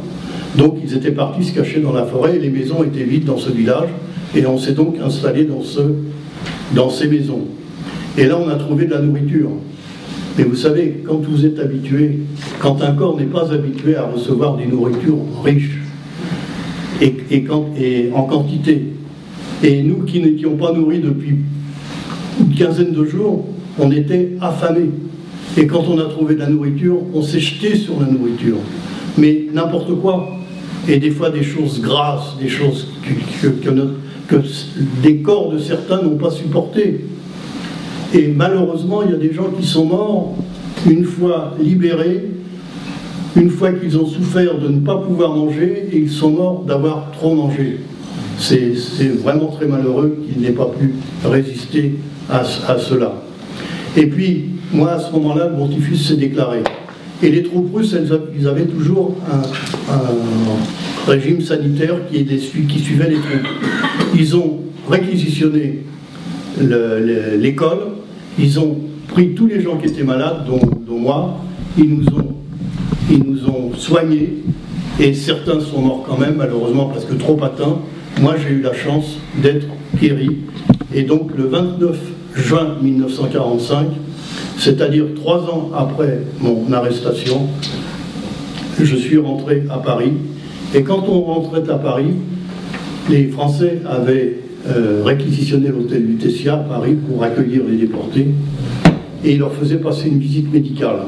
Donc ils étaient partis se cacher dans la forêt, et les maisons étaient vides dans ce village, et on s'est donc installé dans ces maisons. Et là, on a trouvé de la nourriture. Mais vous savez, quand vous êtes habitué, quand un corps n'est pas habitué à recevoir des nourritures riches et en quantité, et nous qui n'étions pas nourris depuis une quinzaine de jours, on était affamés. Et quand on a trouvé de la nourriture, on s'est jeté sur la nourriture. Mais n'importe quoi. Et des fois des choses grasses, des choses que des corps de certains n'ont pas supportées. Et malheureusement, il y a des gens qui sont morts une fois libérés, une fois qu'ils ont souffert de ne pas pouvoir manger, et ils sont morts d'avoir trop mangé. C'est vraiment très malheureux qu'ils n'aient pas pu résister à cela. Et puis, moi, à ce moment-là, mon typhus s'est déclaré. Et les troupes russes, ils avaient toujours régime sanitaire qui suivait les troupes. Ils ont réquisitionné l'école, ils ont pris tous les gens qui étaient malades, dont moi, ils nous ont soignés, et certains sont morts quand même, malheureusement, parce que trop atteints. Moi, j'ai eu la chance d'être guéri. Et donc, le 29 juin 1945, c'est-à-dire 3 ans après mon arrestation, je suis rentré à Paris. Et quand on rentrait à Paris, les Français avaient réquisitionné l'hôtel Lutetia à Paris pour accueillir les déportés, et ils leur faisaient passer une visite médicale.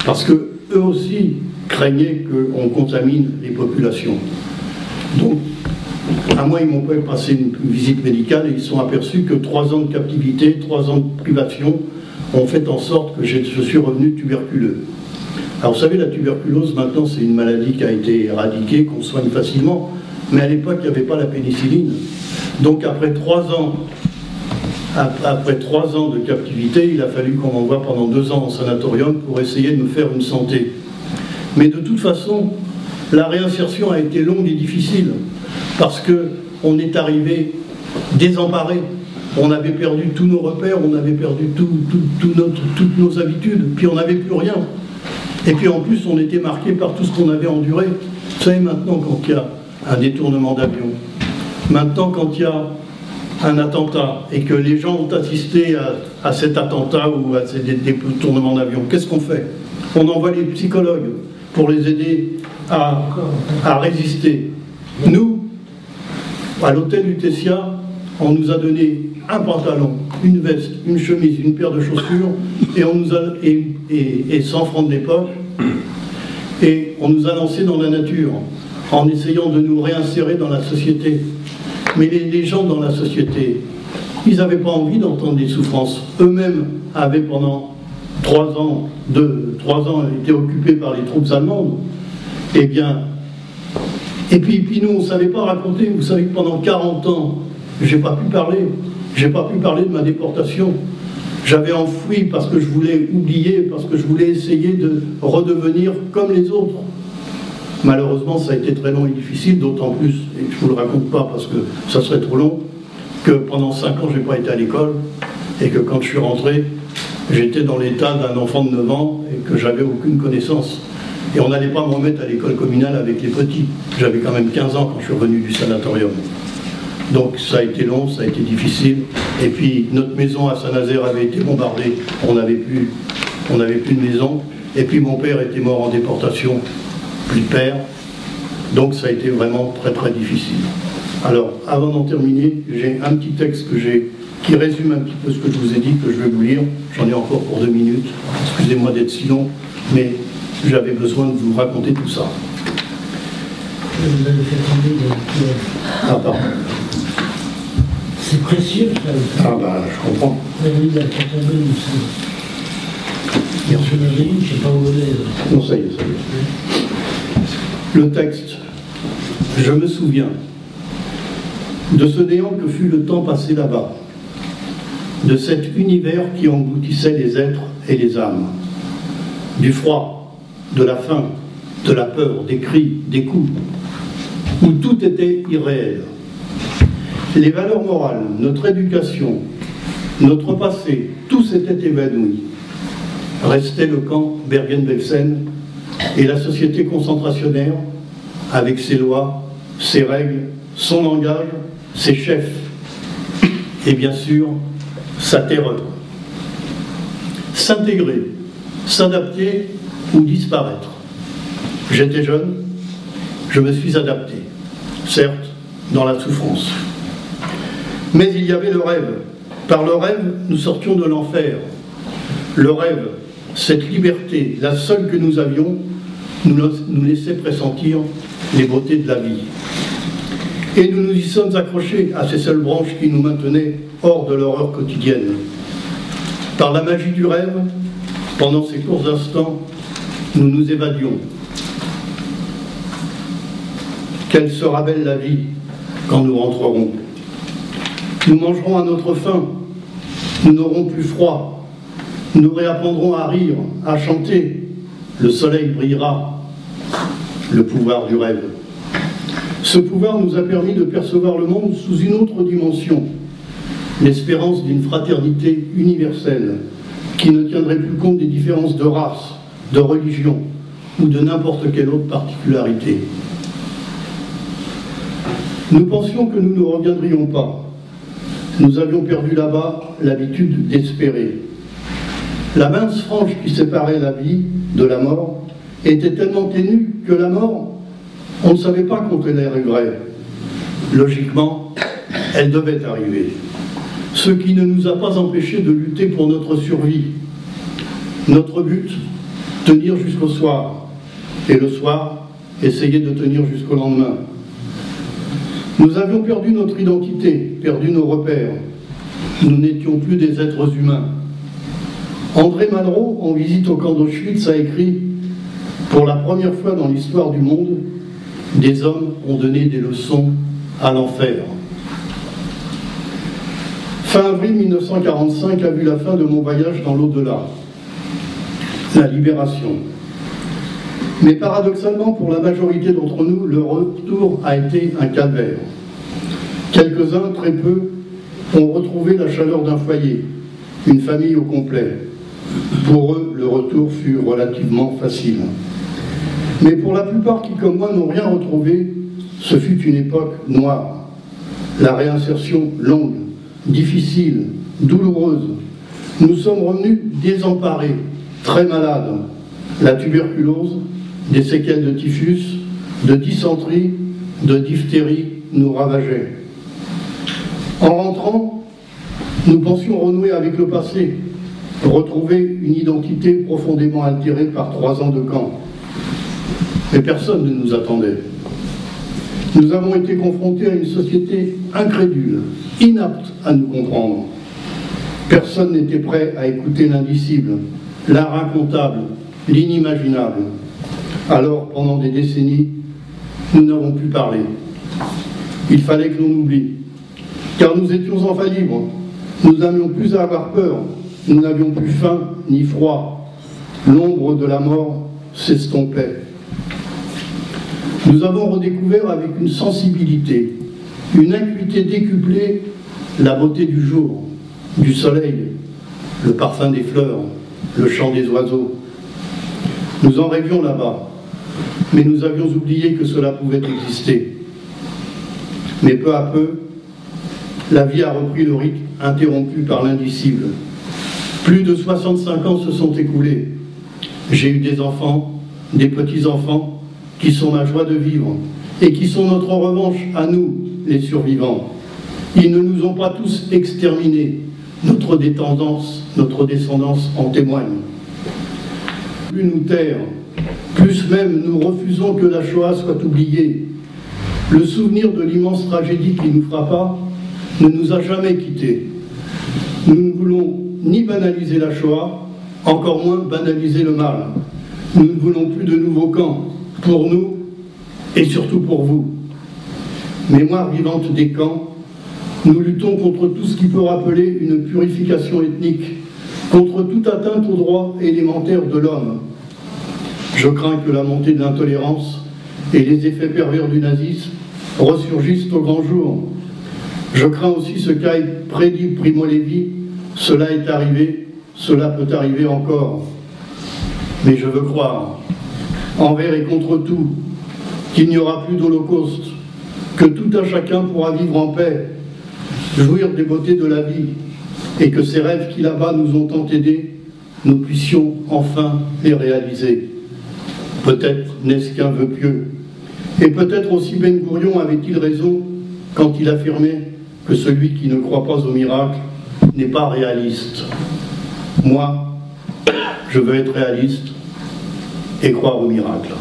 Parce que eux aussi craignaient qu'on contamine les populations. Donc, à moi, ils m'ont pas passé une visite médicale et ils se sont aperçus que 3 ans de captivité, 3 ans de privation ont fait en sorte que je suis revenu tuberculeux. Alors, vous savez, la tuberculose, maintenant, c'est une maladie qui a été éradiquée, qu'on soigne facilement, mais à l'époque, il n'y avait pas la pénicilline. Donc, après 3 ans de captivité, il a fallu qu'on m'envoie pendant 2 ans en sanatorium pour essayer de me faire une santé. Mais de toute façon, la réinsertion a été longue et difficile, parce qu'on est arrivé désemparé. On avait perdu tous nos repères, on avait perdu toutes nos habitudes, puis on n'avait plus rien. Et puis en plus, on était marqué par tout ce qu'on avait enduré. Vous savez, maintenant, quand il y a un détournement d'avion, maintenant, quand il y a un attentat, et que les gens ont assisté à cet attentat ou à ces détournements d'avion, qu'est-ce qu'on fait? On envoie les psychologues pour les aider à résister. Nous, à l'hôtel Lutetia, on nous a donné un pantalon, une veste, une chemise, une paire de chaussures, et 100 francs de l'époque, et on nous a lancés dans la nature, en essayant de nous réinsérer dans la société. Mais les gens dans la société, ils n'avaient pas envie d'entendre des souffrances. Eux-mêmes avaient pendant 3 ans été occupés par les troupes allemandes. Eh bien, et puis nous, on ne savait pas raconter. Vous savez que pendant 40 ans, j'ai pas pu parler. J'ai pas pu parler de ma déportation. J'avais enfoui parce que je voulais oublier, parce que je voulais essayer de redevenir comme les autres. Malheureusement, ça a été très long et difficile, d'autant plus, et je ne vous le raconte pas parce que ça serait trop long, que pendant 5 ans, je n'ai pas été à l'école, et que quand je suis rentré, j'étais dans l'état d'un enfant de 9 ans, et que j'avais aucune connaissance. Et on n'allait pas me remettre à l'école communale avec les petits. J'avais quand même 15 ans quand je suis revenu du sanatorium. Donc ça a été long, ça a été difficile. Et puis notre maison à Saint-Nazaire avait été bombardée, on n'avait plus de maison. Et puis mon père était mort en déportation, plus de père. Donc ça a été vraiment très très difficile. Alors avant d'en terminer, j'ai un petit texte qui résume un petit peu ce que je vous ai dit, que je vais vous lire. J'en ai encore pour 2 minutes. Excusez-moi d'être si long, mais j'avais besoin de vous raconter tout ça. Vous avez fait tomber de... Ah pardon. C'est précieux, ça. Ah bah, je comprends. Oui, il a fait tomber, il me semble. Merci. J'en avais une, je ne sais pas où elle est. Non, ça y est, ça y est. Le texte. Je me souviens de ce néant que fut le temps passé là-bas, de cet univers qui engloutissait les êtres et les âmes, du froid, de la faim, de la peur, des cris, des coups, où tout était irréel. Les valeurs morales, notre éducation, notre passé, tout s'était évanoui. Restait le camp Bergen-Belsen et la société concentrationnaire avec ses lois, ses règles, son langage, ses chefs et bien sûr sa terreur. S'intégrer, s'adapter ou disparaître. J'étais jeune, je me suis adapté, certes dans la souffrance. Mais il y avait le rêve. Par le rêve, nous sortions de l'enfer. Le rêve, cette liberté, la seule que nous avions, nous laissait pressentir les beautés de la vie. Et nous nous y sommes accrochés à ces seules branches qui nous maintenaient hors de l'horreur quotidienne. Par la magie du rêve, pendant ces courts instants, nous nous évadions. Quelle sera belle la vie quand nous rentrerons. Nous mangerons à notre faim, nous n'aurons plus froid, nous réapprendrons à rire, à chanter, le soleil brillera, le pouvoir du rêve. Ce pouvoir nous a permis de percevoir le monde sous une autre dimension, l'espérance d'une fraternité universelle qui ne tiendrait plus compte des différences de race, de religion ou de n'importe quelle autre particularité. Nous pensions que nous ne reviendrions pas. Nous avions perdu là-bas l'habitude d'espérer. La mince frange qui séparait la vie de la mort était tellement ténue que la mort, on ne savait pas quand elle arriverait. Logiquement, elle devait arriver. Ce qui ne nous a pas empêchés de lutter pour notre survie. Notre but, tenir jusqu'au soir. Et le soir, essayer de tenir jusqu'au lendemain. Nous avions perdu notre identité, perdu nos repères. Nous n'étions plus des êtres humains. André Malraux, en visite au camp d'Auschwitz, a écrit « Pour la première fois dans l'histoire du monde, des hommes ont donné des leçons à l'enfer. » Fin avril 1945 a vu la fin de mon voyage dans l'au-delà, la libération. Mais paradoxalement, pour la majorité d'entre nous, le retour a été un calvaire. Quelques-uns, très peu, ont retrouvé la chaleur d'un foyer, une famille au complet. Pour eux, le retour fut relativement facile. Mais pour la plupart qui, comme moi, n'ont rien retrouvé, ce fut une époque noire. La réinsertion longue, difficile, douloureuse. Nous sommes revenus désemparés, très malades. La tuberculose, des séquelles de typhus, de dysenterie, de diphtérie nous ravageaient. En rentrant, nous pensions renouer avec le passé, retrouver une identité profondément altérée par 3 ans de camp. Mais personne ne nous attendait. Nous avons été confrontés à une société incrédule, inapte à nous comprendre. Personne n'était prêt à écouter l'indicible, l'inracontable, l'inimaginable. Alors, pendant des décennies, nous n'avons pu parler. Il fallait que l'on oublie, car nous étions enfin libres. Nous n'avions plus à avoir peur, nous n'avions plus faim ni froid. L'ombre de la mort s'estompait. Nous avons redécouvert avec une sensibilité, une acuité décuplée, la beauté du jour, du soleil, le parfum des fleurs, le chant des oiseaux. Nous en rêvions là-bas, mais nous avions oublié que cela pouvait exister. Mais peu à peu, la vie a repris le rythme interrompu par l'indicible. Plus de 65 ans se sont écoulés. J'ai eu des enfants, des petits-enfants, qui sont ma joie de vivre et qui sont notre revanche à nous, les survivants. Ils ne nous ont pas tous exterminés. Notre descendance en témoigne. Plus nous taire, plus même nous refusons que la Shoah soit oubliée. Le souvenir de l'immense tragédie qui nous frappa ne nous a jamais quittés. Nous ne voulons ni banaliser la Shoah, encore moins banaliser le mal. Nous ne voulons plus de nouveaux camps, pour nous et surtout pour vous. Mémoire vivante des camps, nous luttons contre tout ce qui peut rappeler une purification ethnique, contre toute atteinte aux droits élémentaires de l'homme. Je crains que la montée de l'intolérance et les effets pervers du nazisme ressurgissent au grand jour. Je crains aussi ce qu'a prédit Primo Levi, cela est arrivé, cela peut arriver encore. Mais je veux croire, envers et contre tout, qu'il n'y aura plus d'holocauste, que tout un chacun pourra vivre en paix, jouir des beautés de la vie, et que ces rêves qui là-bas nous ont tant aidés, nous puissions enfin les réaliser. Peut-être n'est-ce qu'un vœu pieux, et peut-être aussi Ben Gourion avait-il raison quand il affirmait que celui qui ne croit pas au miracle n'est pas réaliste. Moi, je veux être réaliste et croire au miracle.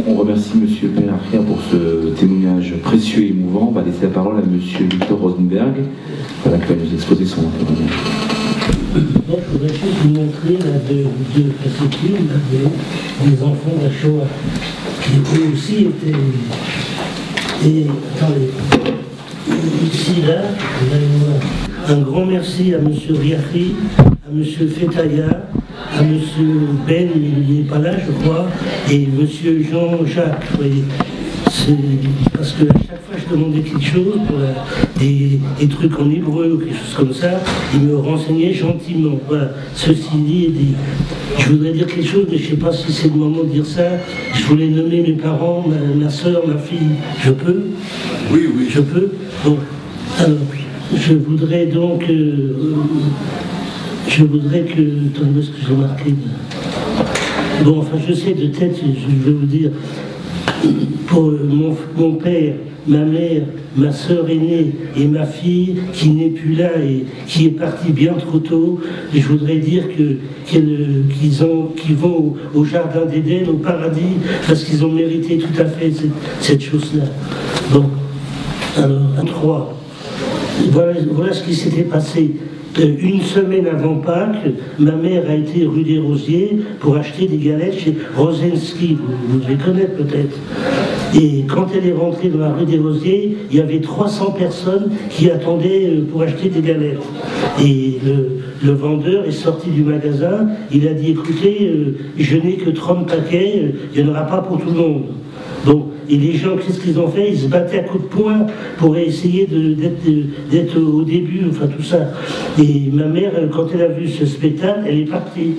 On remercie M. Benarkia pour ce témoignage précieux et émouvant. On va laisser la parole à M. Victor Rosenberg, qui va nous exposer son témoignage. Donc, je voudrais juste vous montrer là, deux fascicules des enfants de la Shoah, qui eux aussi étaient Et attendez, ici, là, vous allez voir. Un grand merci à M. Riahi, à M. Fetaya, à M. Ben, il n'est pas là, je crois, et M. Jean-Jacques. Parce que à chaque fois que je demandais quelque chose, pour des trucs en hébreu ou quelque chose comme ça, ils me renseignaient gentiment. Voilà, ceci dit et dit. Je voudrais dire quelque chose, mais je ne sais pas si c'est le moment de dire ça. Je voulais nommer mes parents, ma soeur, ma fille. Je peux? Oui, oui. Je peux? Bon, alors, je voudrais donc... je voudrais que... Attendez, ce que j'ai marqué. Bon, enfin, je sais de tête, je vais vous dire... Pour mon père, ma mère, ma sœur aînée et ma fille qui n'est plus là et qui est partie bien trop tôt, je voudrais dire qu'ils vont au jardin d'Éden, au paradis, parce qu'ils ont mérité tout à fait cette chose-là. Bon, alors, 3. Voilà ce qui s'était passé. Une semaine avant Pâques, ma mère a été rue des Rosiers pour acheter des galettes chez Rosensky, vous devez connaître peut-être. Et quand elle est rentrée dans la rue des Rosiers, il y avait 300 personnes qui attendaient pour acheter des galettes. Et le vendeur est sorti du magasin, il a dit, écoutez, je n'ai que 30 paquets, il n'y en aura pas pour tout le monde. Bon, et les gens, qu'est-ce qu'ils ont fait? Ils se battaient à coups de poing pour essayer d'être au début, enfin tout ça. Et ma mère, quand elle a vu ce spectacle, elle est partie.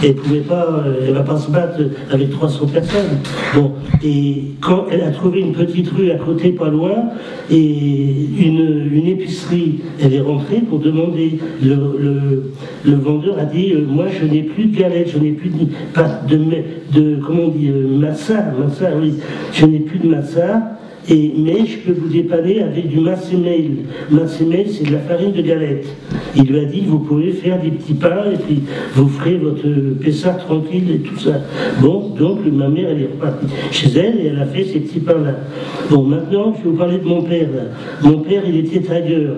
Elle ne va pas se battre avec 300 personnes. Bon, et quand elle a trouvé une petite rue à côté, pas loin, et une épicerie, elle est rentrée pour demander. Le vendeur a dit, moi je n'ai plus de galettes, je n'ai plus de comment on dit, massa, oui. Je n'ai plus de massa, mais je peux vous dépanner avec du massémail. Massémail, c'est de la farine de galette. Il lui a dit, vous pouvez faire des petits pains et puis vous ferez votre Pessah tranquille et tout ça. Bon, donc ma mère, elle est repartie chez elle et elle a fait ces petits pains-là. Bon, maintenant, je vais vous parler de mon père. Là. Mon père, il était tailleur.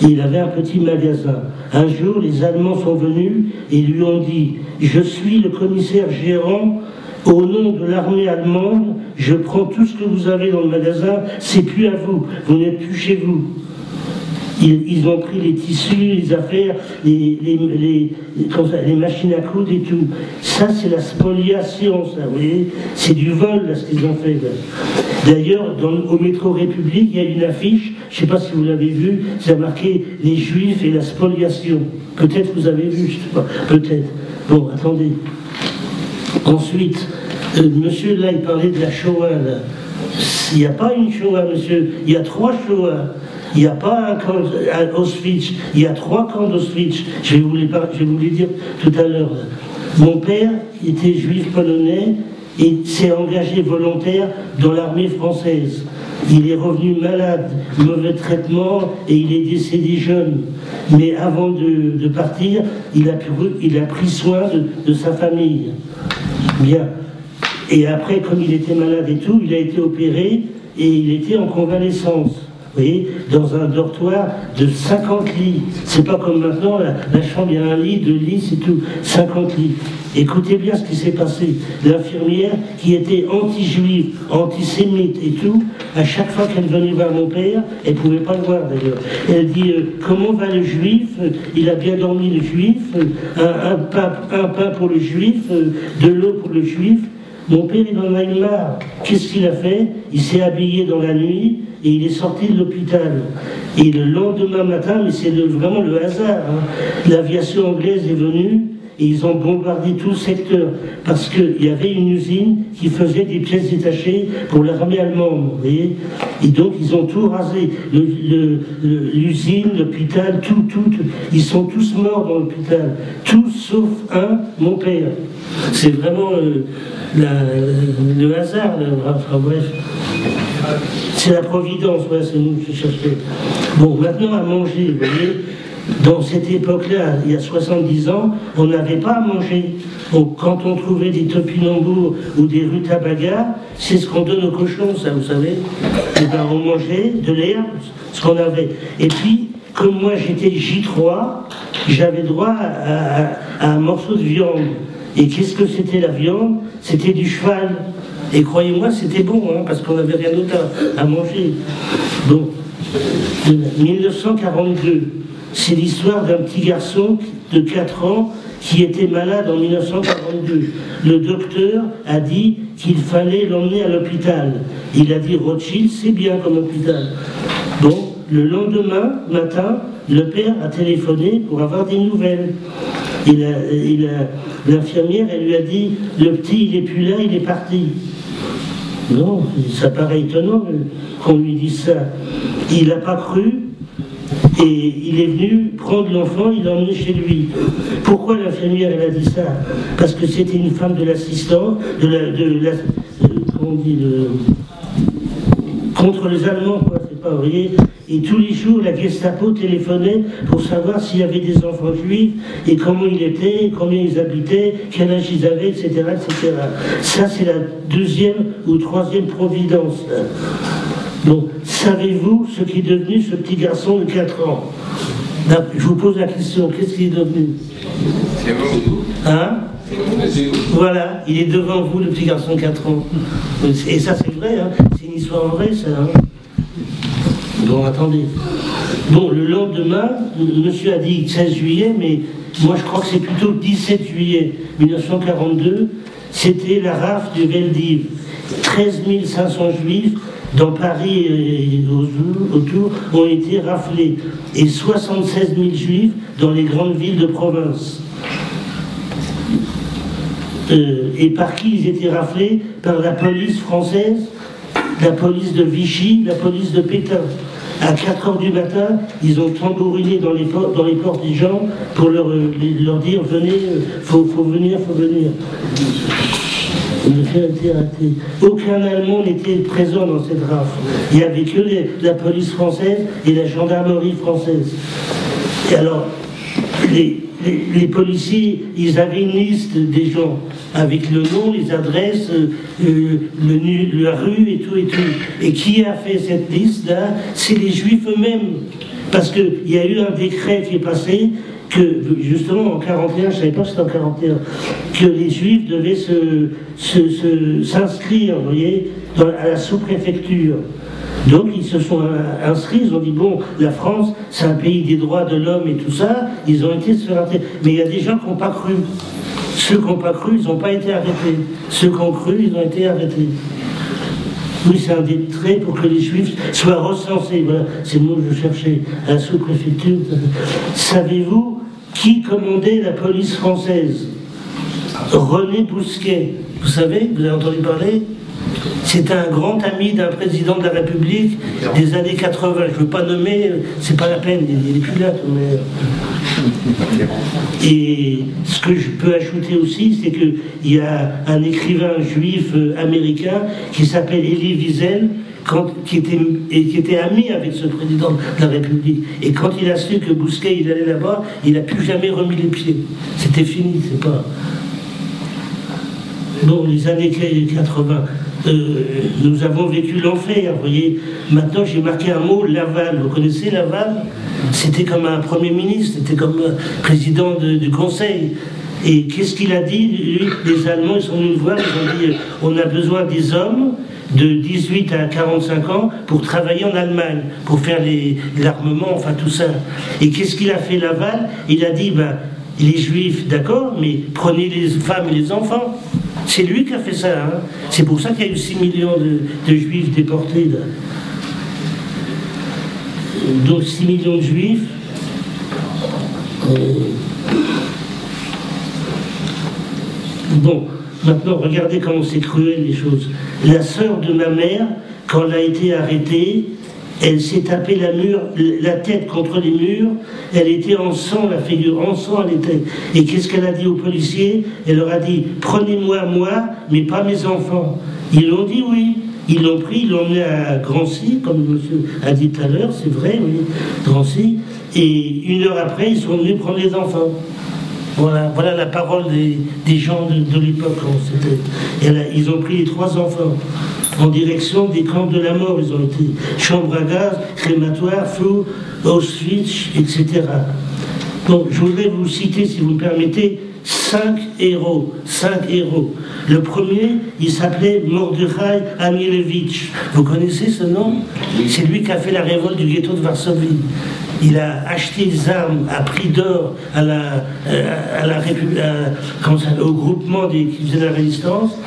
Il avait un petit magasin. Un jour, les Allemands sont venus et lui ont dit, je suis le commissaire gérant. Au nom de l'armée allemande, je prends tout ce que vous avez dans le magasin, c'est plus à vous, vous n'êtes plus chez vous. Ils ont pris les tissus, les affaires, les machines à coudre et tout. Ça, c'est la spoliation, ça, vous voyez. C'est du vol, là, ce qu'ils ont fait. D'ailleurs, au métro République, il y a une affiche, je ne sais pas si vous l'avez vue, ça a marqué « Les Juifs et la spoliation ». Peut-être vous avez vu, je ne sais pas, peut-être. Bon, attendez. Ensuite, monsieur, là, il parlait de la Shoah, là. Il n'y a pas une Shoah, monsieur, il y a 3 Shoah. Il n'y a pas un camp à Auschwitz, il y a 3 camps d'Auschwitz. Je vais vous les dire tout à l'heure. Mon père était juif polonais et s'est engagé volontaire dans l'armée française. Il est revenu malade, mauvais traitement, et il est décédé jeune. Mais avant de partir, il a pris soin de sa famille. Bien. Et après, comme il était malade et tout, il a été opéré et il était en convalescence. Vous voyez, dans un dortoir de 50 lits. C'est pas comme maintenant, la chambre, il y a un lit, 2 lits, c'est tout. 50 lits. Écoutez bien ce qui s'est passé. L'infirmière, qui était anti-juive, antisémite et tout, à chaque fois qu'elle venait voir mon père, elle ne pouvait pas le voir d'ailleurs. Elle dit, comment va le juif? Il a bien dormi le juif, un pain pour le juif, de l'eau pour le juif. Mon père, il en a eu marre. Qu'est-ce qu'il a fait? Il s'est habillé dans la nuit et il est sorti de l'hôpital. Et le lendemain matin, mais c'est vraiment le hasard, hein, l'aviation anglaise est venue et ils ont bombardé tout le secteur parce qu'il y avait une usine qui faisait des pièces détachées pour l'armée allemande. Vous voyez, et donc ils ont tout rasé. L'usine, l'hôpital, tout. Ils sont tous morts dans l'hôpital. Tous sauf un, mon père. C'est vraiment le hasard, enfin bref. C'est la providence, ouais, c'est nous qui cherchons. Bon, maintenant à manger, vous voyez, dans cette époque-là, il y a 70 ans, on n'avait pas à manger. Donc, quand on trouvait des topinambours ou des rutabagas, c'est ce qu'on donne aux cochons, ça, vous savez. Et ben, on mangeait de l'herbe, ce qu'on avait. Et puis, comme moi j'étais J3, j'avais droit à un morceau de viande. Et qu'est-ce que c'était la viande? C'était du cheval. Et croyez-moi, c'était bon, hein, parce qu'on n'avait rien d'autre à manger. Donc, 1942, c'est l'histoire d'un petit garçon de 4 ans qui était malade en 1942. Le docteur a dit qu'il fallait l'emmener à l'hôpital. Il a dit Rothschild, c'est bien comme hôpital. Bon, le lendemain matin, le père a téléphoné pour avoir des nouvelles. L'infirmière, elle lui a dit, le petit, il n'est plus là, il est parti. Non, ça paraît étonnant qu'on lui dise ça. Il n'a pas cru, et il est venu prendre l'enfant, il l'a emmené chez lui. Pourquoi l'infirmière, elle a dit ça? Parce que c'était une femme de l'assistant, comment on dit, contre les Allemands, quoi, c'est pas vrai. Et tous les jours, la Gestapo téléphonait pour savoir s'il y avait des enfants juifs, et comment ils étaient, combien ils habitaient, quel âge ils avaient, etc. etc. Ça, c'est la 2e ou 3e providence. Donc, savez-vous ce qui est devenu ce petit garçon de 4 ans? Là, je vous pose la question, qu'est-ce qu'il est devenu? C'est vous. Hein? Voilà, il est devant vous, le petit garçon de 4 ans. Et ça, c'est vrai, hein? C'est une histoire vraie, ça. Hein? Bon, attendez. Bon, le lendemain, monsieur a dit 16 juillet, mais moi je crois que c'est plutôt 17 juillet 1942, c'était la rafle du Veldiv. 13 500 juifs dans Paris et autour ont été raflés, et 76 000 juifs dans les grandes villes de province. Et par qui ils étaient raflés? Par la police française, la police de Vichy, la police de Pétain. À 4 h du matin, ils ont tambouriné dans les portes des gens pour leur dire « Venez, faut venir, faut venir ». Aucun Allemand n'était présent dans cette rafle. Il n'y avait que la police française et la gendarmerie française. Et alors, les policiers, ils avaient une liste des gens, avec le nom, les adresses, la rue et tout et tout. Et qui a fait cette liste-là? C'est les Juifs eux-mêmes. Parce qu'il y a eu un décret qui est passé, que justement en 41, je ne savais pas que c'était en 41, que les Juifs devaient s'inscrire, vous voyez, à la sous-préfecture. Donc ils se sont inscrits, ils ont dit bon, la France, c'est un pays des droits de l'homme et tout ça, ils ont été se faire arrêter. Mais il y a des gens qui n'ont pas cru. Ceux qui n'ont pas cru, ils n'ont pas été arrêtés. Ceux qui ont cru, ils ont été arrêtés. Oui, c'est un des traits pour que les Juifs soient recensés. Voilà, c'est le mot que je cherchais, à la sous-préfecture. Savez-vous qui commandait la police française? René Bousquet. Vous savez, vous avez entendu parler? C'est un grand ami d'un président de la République des années 80. Je ne veux pas nommer, c'est pas la peine, il n'est plus là. Mais... Et ce que je peux ajouter aussi, c'est qu'il y a un écrivain juif américain qui s'appelle Elie Wiesel, qui était ami avec ce président de la République. Et quand il a su que Bousquet il allait là-bas, il n'a plus jamais remis les pieds. C'était fini, c'est pas... Bon, les années 80, nous avons vécu l'enfer, vous voyez. Maintenant, j'ai marqué un mot, Laval. Vous connaissez Laval? C'était comme un Premier ministre, c'était comme un président du Conseil. Et qu'est-ce qu'il a dit? Lui, les Allemands, ils sont venus le voir, ils ont dit on a besoin des hommes de 18 à 45 ans pour travailler en Allemagne, pour faire l'armement, enfin tout ça. Et qu'est-ce qu'il a fait Laval? Il a dit, les Juifs, d'accord, mais prenez les femmes et les enfants. C'est lui qui a fait ça. Hein. C'est pour ça qu'il y a eu 6 millions de Juifs déportés. Là. Donc 6 millions de Juifs. Bon, maintenant, regardez comment c'est cruel les choses. La sœur de ma mère, quand elle a été arrêtée, elle s'est tapée la tête contre les murs, elle était en sang, la figure, en sang elle était. Et qu'est-ce qu'elle a dit aux policiers? Elle leur a dit, prenez-moi moi, mais pas mes enfants. Ils l'ont dit oui. Ils l'ont pris, ils l'ont emmené à Drancy, comme le monsieur a dit tout à l'heure, c'est vrai, oui, Drancy. Et 1 heure après, ils sont venus prendre les enfants. Voilà la parole des gens de l'époque. Ils ont pris les 3 enfants en direction des camps de la mort. Ils ont été chambre à gaz, crématoire, flou, Auschwitz, etc. Donc, je voudrais vous citer, si vous me permettez, 5 héros. Le premier, il s'appelait Mordechai Anielewicz. Vous connaissez ce nom? C'est lui qui a fait la révolte du ghetto de Varsovie. Il a acheté des armes à prix d'or au groupement qui faisait la résistance,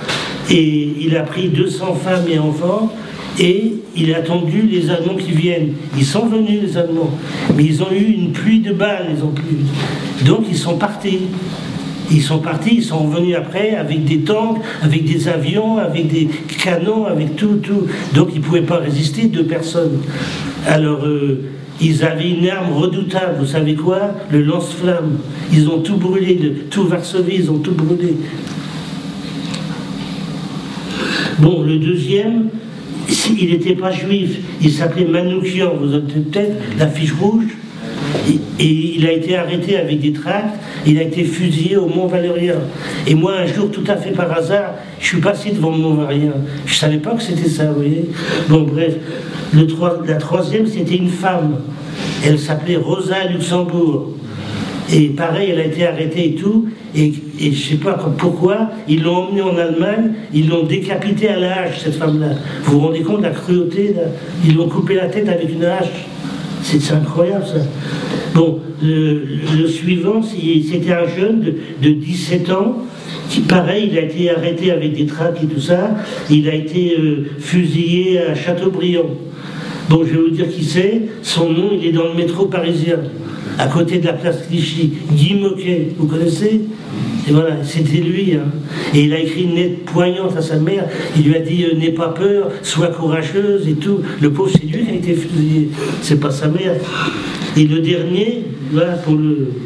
et il a pris 200 femmes et enfants, et il a attendu les Allemands qui viennent. Ils sont venus, les Allemands, mais ils ont eu une pluie de balles, donc ils sont partis. Ils sont revenus après avec des tanks, avec des avions, avec des canons, avec tout. Donc ils ne pouvaient pas résister, 2 personnes. Alors, ils avaient une arme redoutable, vous savez quoi? Le lance-flamme. Ils ont tout brûlé, tout Varsovie, ils ont tout brûlé. Bon, le deuxième, il n'était pas juif, il s'appelait Manoukian, vous avez peut-être la fiche rouge. Et il a été arrêté avec des tracts, il a été fusillé au Mont-Valérien. Et moi, un jour, tout à fait par hasard, je suis passé devant le Mont-Valérien. Je ne savais pas que c'était ça, vous voyez. Bon, bref. La troisième, c'était une femme. Elle s'appelait Rosa Luxembourg. Et pareil, elle a été arrêtée et tout. Et je ne sais pas pourquoi, ils l'ont emmenée en Allemagne, ils l'ont décapitée à la hache, cette femme-là. Vous vous rendez compte de la cruauté, là? Ils l'ont coupé la tête avec une hache. C'est incroyable, ça. Bon, le suivant, c'était un jeune de 17 ans, qui, pareil, il a été arrêté avec des tracts et tout ça. Il a été fusillé à Châteaubriand. Bon, je vais vous dire qui c'est. Son nom, il est dans le métro parisien, à côté de la place Clichy. Guy Moquet, vous connaissez? Et voilà, c'était lui. Hein. Et il a écrit une lettre poignante à sa mère. Il lui a dit « N'aie pas peur, sois courageuse » et tout. Le pauvre, c'est lui qui a été fusillé. C'est pas sa mère. Et le dernier, voilà,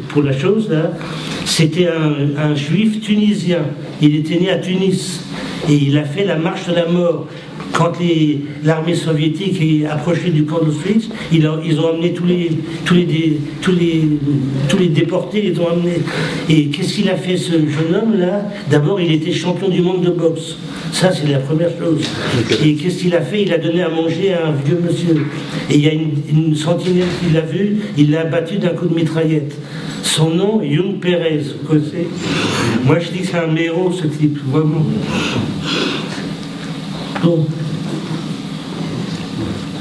pour la chose, là, c'était un juif tunisien. Il était né à Tunis. Et il a fait la marche de la mort. Quand l'armée soviétique est approchée du camp d'Auschwitz, ils ont amené tous les déportés, ils ont amené. Et qu'est-ce qu'il a fait, ce jeune homme-là? D'abord, il était champion du monde de boxe. Ça, c'est la première chose. Et qu'est-ce qu'il a fait? Il a donné à manger à un vieux monsieur. Et il y a une sentinelle qui l'a vu, il l'a abattu d'un coup de mitraillette. Son nom, Young Perez, vous connaissez? Moi, je dis que c'est un héros, ce type, vraiment. Bon.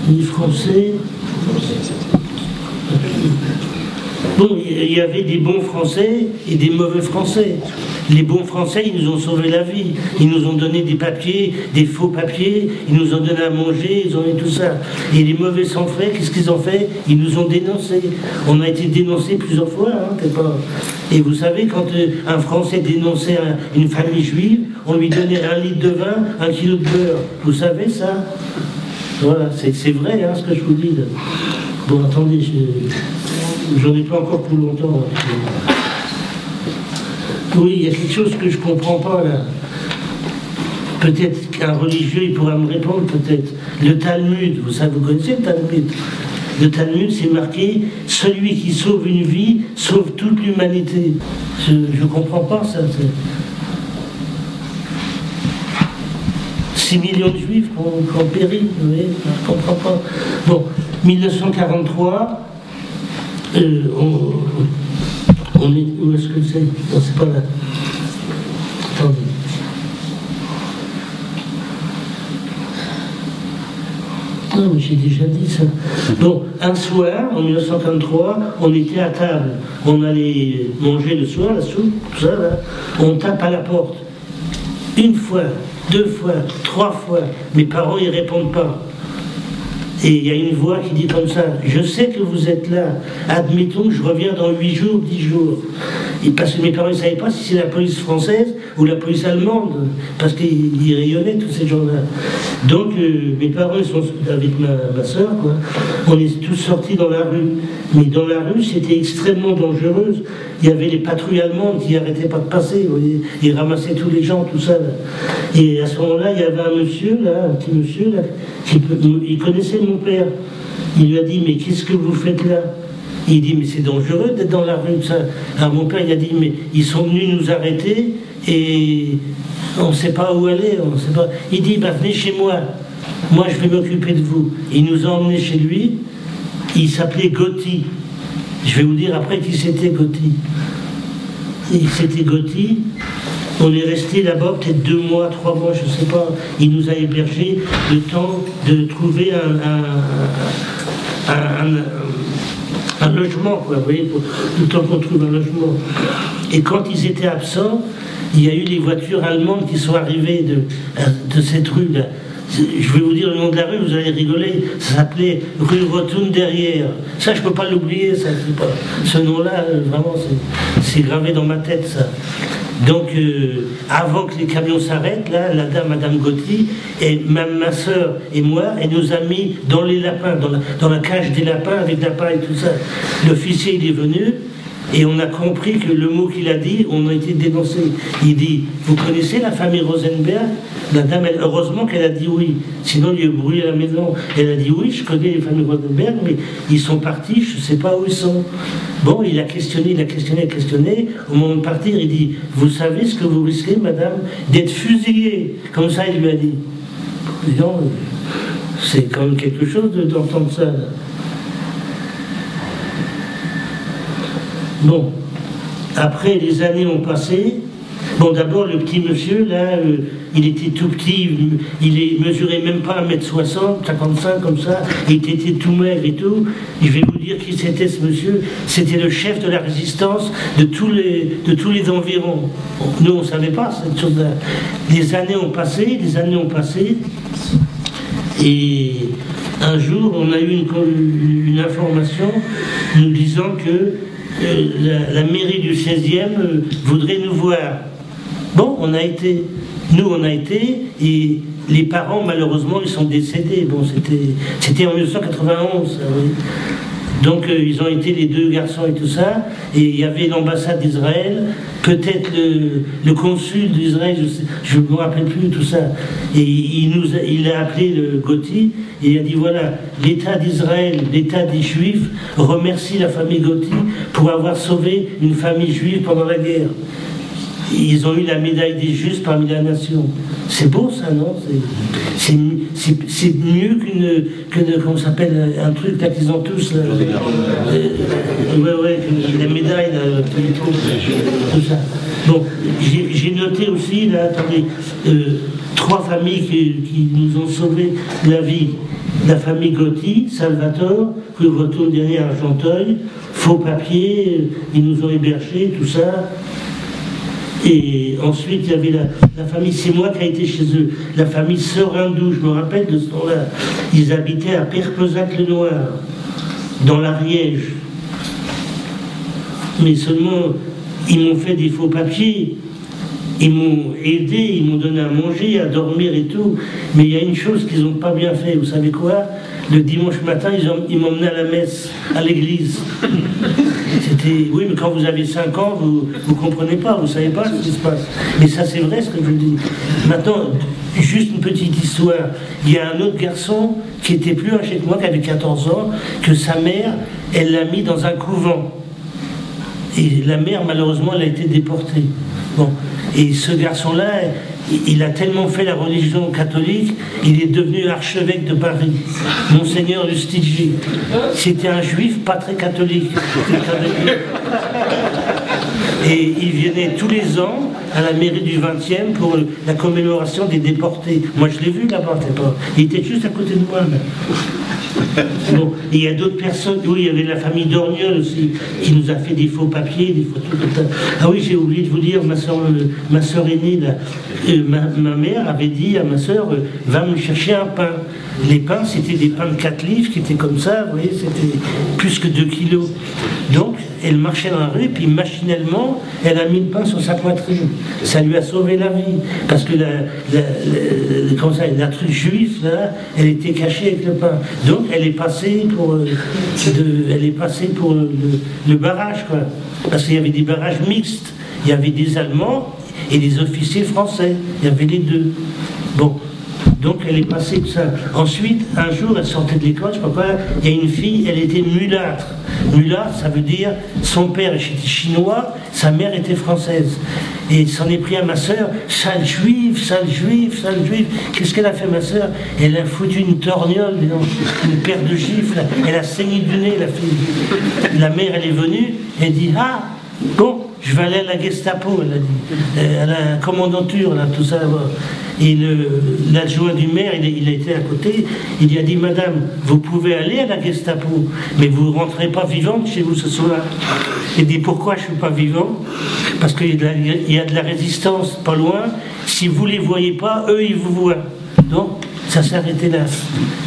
Ni français. Bon, il y avait des bons Français et des mauvais Français. Les bons Français, ils nous ont sauvé la vie. Ils nous ont donné des papiers, des faux papiers, ils nous ont donné à manger, ils ont eu tout ça. Et les mauvais sans-frais, qu'est-ce qu'ils ont fait? Ils nous ont dénoncés. On a été dénoncés plusieurs fois. Hein, et vous savez, quand un Français dénonçait une famille juive, on lui donnait 1 litre de vin, 1 kilo de beurre. Vous savez ça? Voilà, c'est vrai, hein, ce que je vous dis. Là. Bon, attendez, j'en ai pas encore pour longtemps. Hein. Oui, il y a quelque chose que je comprends pas, là. Peut-être qu'un religieux, il pourra me répondre, peut-être. Le Talmud, vous connaissez le Talmud? Le Talmud, c'est marqué « Celui qui sauve une vie, sauve toute l'humanité ». Je ne comprends pas ça. 6 millions de juifs qui ont péri, vous voyez, je ne comprends pas. Bon, 1943, on est... Où est-ce que c'est? Non, c'est pas là. Attendez. Non, mais j'ai déjà dit ça. Bon, un soir, en 1943, on était à table. On allait manger le soir, la soupe, tout ça, là. On tape à la porte. 1 fois, 2 fois, 3 fois. Mes parents, ils répondent pas. Et il y a une voix qui dit comme ça, je sais que vous êtes là, admettons que je reviens dans 8 jours, 10 jours. Et parce que mes parents ne savaient pas si c'est la police française ou la police allemande, parce qu'ils rayonnaient tous ces gens-là. Donc mes parents, ils sont avec ma soeur, quoi. On est tous sortis dans la rue. Mais dans la rue, c'était extrêmement dangereux. Il y avait les patrouilles allemandes qui n'arrêtaient pas de passer, vous voyez. Ils ramassaient tous les gens, tout ça. Là. Et à ce moment-là, il y avait un monsieur, là, un petit monsieur, là, il connaissait mon père. Il lui a dit, mais qu'est-ce que vous faites là? Il dit, mais c'est dangereux d'être dans la rue, ça. Alors mon père, il a dit, mais ils sont venus nous arrêter et on ne sait pas où aller, on sait pas. Il dit, bah, venez chez moi. Moi, je vais m'occuper de vous. Il nous a emmenés chez lui. Il s'appelait Gotti. Je vais vous dire après qui c'était Gotti. et c'était Gotti. On est resté là-bas peut-être 2 mois, 3 mois, je ne sais pas. Il nous a hébergés le temps de trouver un logement, quoi, vous voyez, le temps qu'on trouve un logement. Et quand ils étaient absents, il y a eu les voitures allemandes qui sont arrivées de cette rue-là. Je vais vous dire le nom de la rue, vous allez rigoler. Ça s'appelait rue Rotune derrière. Ça, je ne peux pas l'oublier. Ce nom-là, vraiment, c'est gravé dans ma tête, ça. Donc, avant que les camions s'arrêtent, là, Madame Gotti, et même ma soeur et moi, elle nous a mis dans les lapins, dans la cage des lapins avec la paille et tout ça. L'officier, il est venu, et on a compris que le mot qu'il a dit, on a été dénoncé. Il dit, vous connaissez la famille Rosenberg? La dame, heureusement qu'elle a dit oui, sinon il y a eu bruit à la maison. Elle a dit oui, je connais les familles Rosenberg, mais ils sont partis, je ne sais pas où ils sont. Bon, il a questionné. Au moment de partir, il dit, vous savez ce que vous risquez, madame, d'être fusillée. Comme ça, il lui a dit. Disons, c'est quand même quelque chose d'entendre ça. Là. Bon, après, les années ont passé. Bon, d'abord, le petit monsieur, là, il était tout petit, il mesurait même pas 1m60, 55 comme ça, il était tout maigre et tout. Je vais vous dire qui c'était ce monsieur. C'était le chef de la résistance de tous les environs. Nous, on ne savait pas cette chose-là. Les années ont passé, et un jour, on a eu une information nous disant que la mairie du 16e voudrait nous voir. Bon, on a été, et les parents, malheureusement, ils sont décédés. Bon, c'était en 1991, oui. Donc, ils ont été les 2 garçons et tout ça, et il y avait l'ambassade d'Israël, peut-être le consul d'Israël, je ne me rappelle plus tout ça, et il a appelé le Gotti, et il a dit voilà, l'État d'Israël, l'État des Juifs, remercie la famille Gotti pour avoir sauvé une famille juive pendant la guerre. Ils ont eu la médaille des justes parmi la nation. C'est beau ça, non? C'est mieux comment ça s'appelle, un truc là qu'ils ont tous là. La médaille là, tout ça. Bon, j'ai noté aussi là, attendez, 3 familles qui nous ont sauvé la vie. La famille Gotti, Salvatore, rue Retour derrière Argenteuil, faux papiers, ils nous ont hébergés, tout ça. Et ensuite, il y avait la famille, c'est moi qui ai été chez eux, la famille Serindou, je me rappelle de ce temps-là. Ils habitaient à Perpezac-le-Noir, dans l'Ariège. Mais seulement, ils m'ont fait des faux papiers, ils m'ont aidé, ils m'ont donné à manger, à dormir et tout. Mais il y a une chose qu'ils n'ont pas bien fait, vous savez quoi? Le dimanche matin, ils m'emmenaient à la messe, à l'église. Oui, mais quand vous avez 5 ans, vous ne comprenez pas, vous ne savez pas ce qui se passe. Mais ça, c'est vrai ce que je dis. Maintenant, juste une petite histoire. Il y a un autre garçon qui était plus âgé que moi, qui avait 14 ans, que sa mère, elle l'a mis dans un couvent. Et la mère, malheureusement, elle a été déportée. Bon. Et ce garçon-là, il a tellement fait la religion catholique, il est devenu archevêque de Paris, Monseigneur Lustiger. C'était un juif pas très catholique. Et il venait tous les ans à la mairie du 20e pour la commémoration des déportés. Moi je l'ai vu là-bas, il était juste à côté de moi. Bon, et il y a d'autres personnes, oui, il y avait la famille Dorniol aussi, qui nous a fait des faux papiers, des photos comme ça. Ah oui, j'ai oublié de vous dire, ma soeur aînée, là, ma mère avait dit à ma soeur, va me chercher un pain. Les pains, c'était des pains de 4 livres qui étaient comme ça, vous voyez, c'était plus que 2 kilos. Donc, elle marchait dans la rue, puis machinalement, elle a mis le pain sur sa poitrine. Ça lui a sauvé la vie. Parce que la truc juive, là, elle était cachée avec le pain. Donc, elle est passée pour le barrage, quoi. Parce qu'il y avait des barrages mixtes. Il y avait des Allemands et des officiers français. Il y avait les deux. Bon. Donc elle est passée de ça. Ensuite, un jour, elle sortait de l'école, je sais pas quoi, il y a une fille, elle était mulâtre. Mulâtre, ça veut dire son père était chinois, sa mère était française. Et s'en est pris à ma soeur, sale juive, sale juive, sale juive. Qu'est-ce qu'elle a fait, ma soeur? Elle a foutu une torgnole, une paire de gifles, elle a saigné du nez, la fille. La mère, elle est venue, elle dit, ah, bon, je vais aller à la Gestapo, elle a dit, à la commandanture, là, tout ça. Et l'adjoint du maire, il a été à côté, il lui a dit, madame, vous pouvez aller à la Gestapo, mais vous ne rentrez pas vivante chez vous ce soir. Il dit, pourquoi je ne suis pas vivant? Parce qu'il y a de la résistance pas loin, si vous ne les voyez pas, eux, ils vous voient. Donc, ça s'est arrêté là.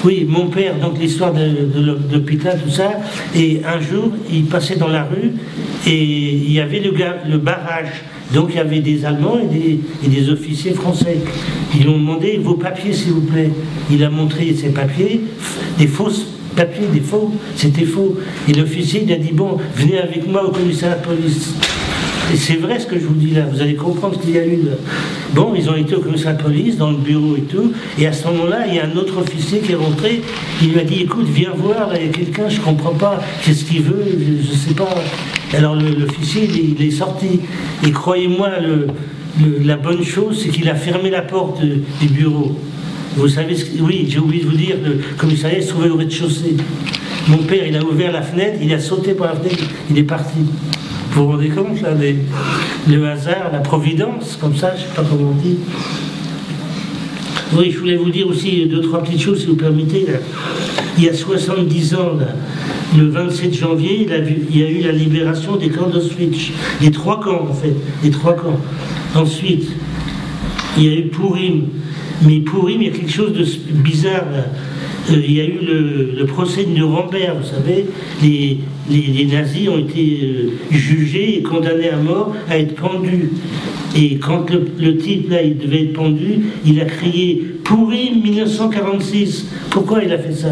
Oui, mon père, donc l'histoire de l'hôpital, tout ça, et un jour, il passait dans la rue, et il y avait le barrage. Donc il y avait des Allemands et des officiers français. Ils lui ont demandé vos papiers, s'il vous plaît. Il a montré ses papiers, des fausses papiers, des faux, c'était faux. Et l'officier, il a dit, bon, venez avec moi au commissariat de police. Et c'est vrai ce que je vous dis là, vous allez comprendre ce qu'il y a eu là. Bon, ils ont été au commissariat de police, dans le bureau et tout, et à ce moment-là, il y a un autre officier qui est rentré, il lui a dit, écoute, viens voir, là, il y a quelqu'un, je comprends pas, qu'est-ce qu'il veut, je sais pas. Alors l'officier, il est sorti, et croyez-moi, la bonne chose, c'est qu'il a fermé la porte du bureau. Vous savez, oui, j'ai oublié de vous dire, le commissariat se trouvait au rez-de-chaussée. Mon père, il a ouvert la fenêtre, il a sauté par la fenêtre, il est parti. Vous vous rendez compte, là, le hasard, la providence, comme ça, je ne sais pas comment on dit. Oui, je voulais vous dire aussi 2-3 petites choses, si vous permettez. Là. Il y a 70 ans, là, le 27 janvier, il y a eu la libération des camps d'Auschwitz. Les 3 camps, en fait, les 3 camps. Ensuite, il y a eu Purim. Mais Purim, il y a quelque chose de bizarre, là. Il y a eu le procès de Nuremberg, vous savez, les nazis ont été jugés et condamnés à mort à être pendus. Et quand le type, là, il devait être pendu, il a crié « Purim 1946 ». Pourquoi il a fait ça?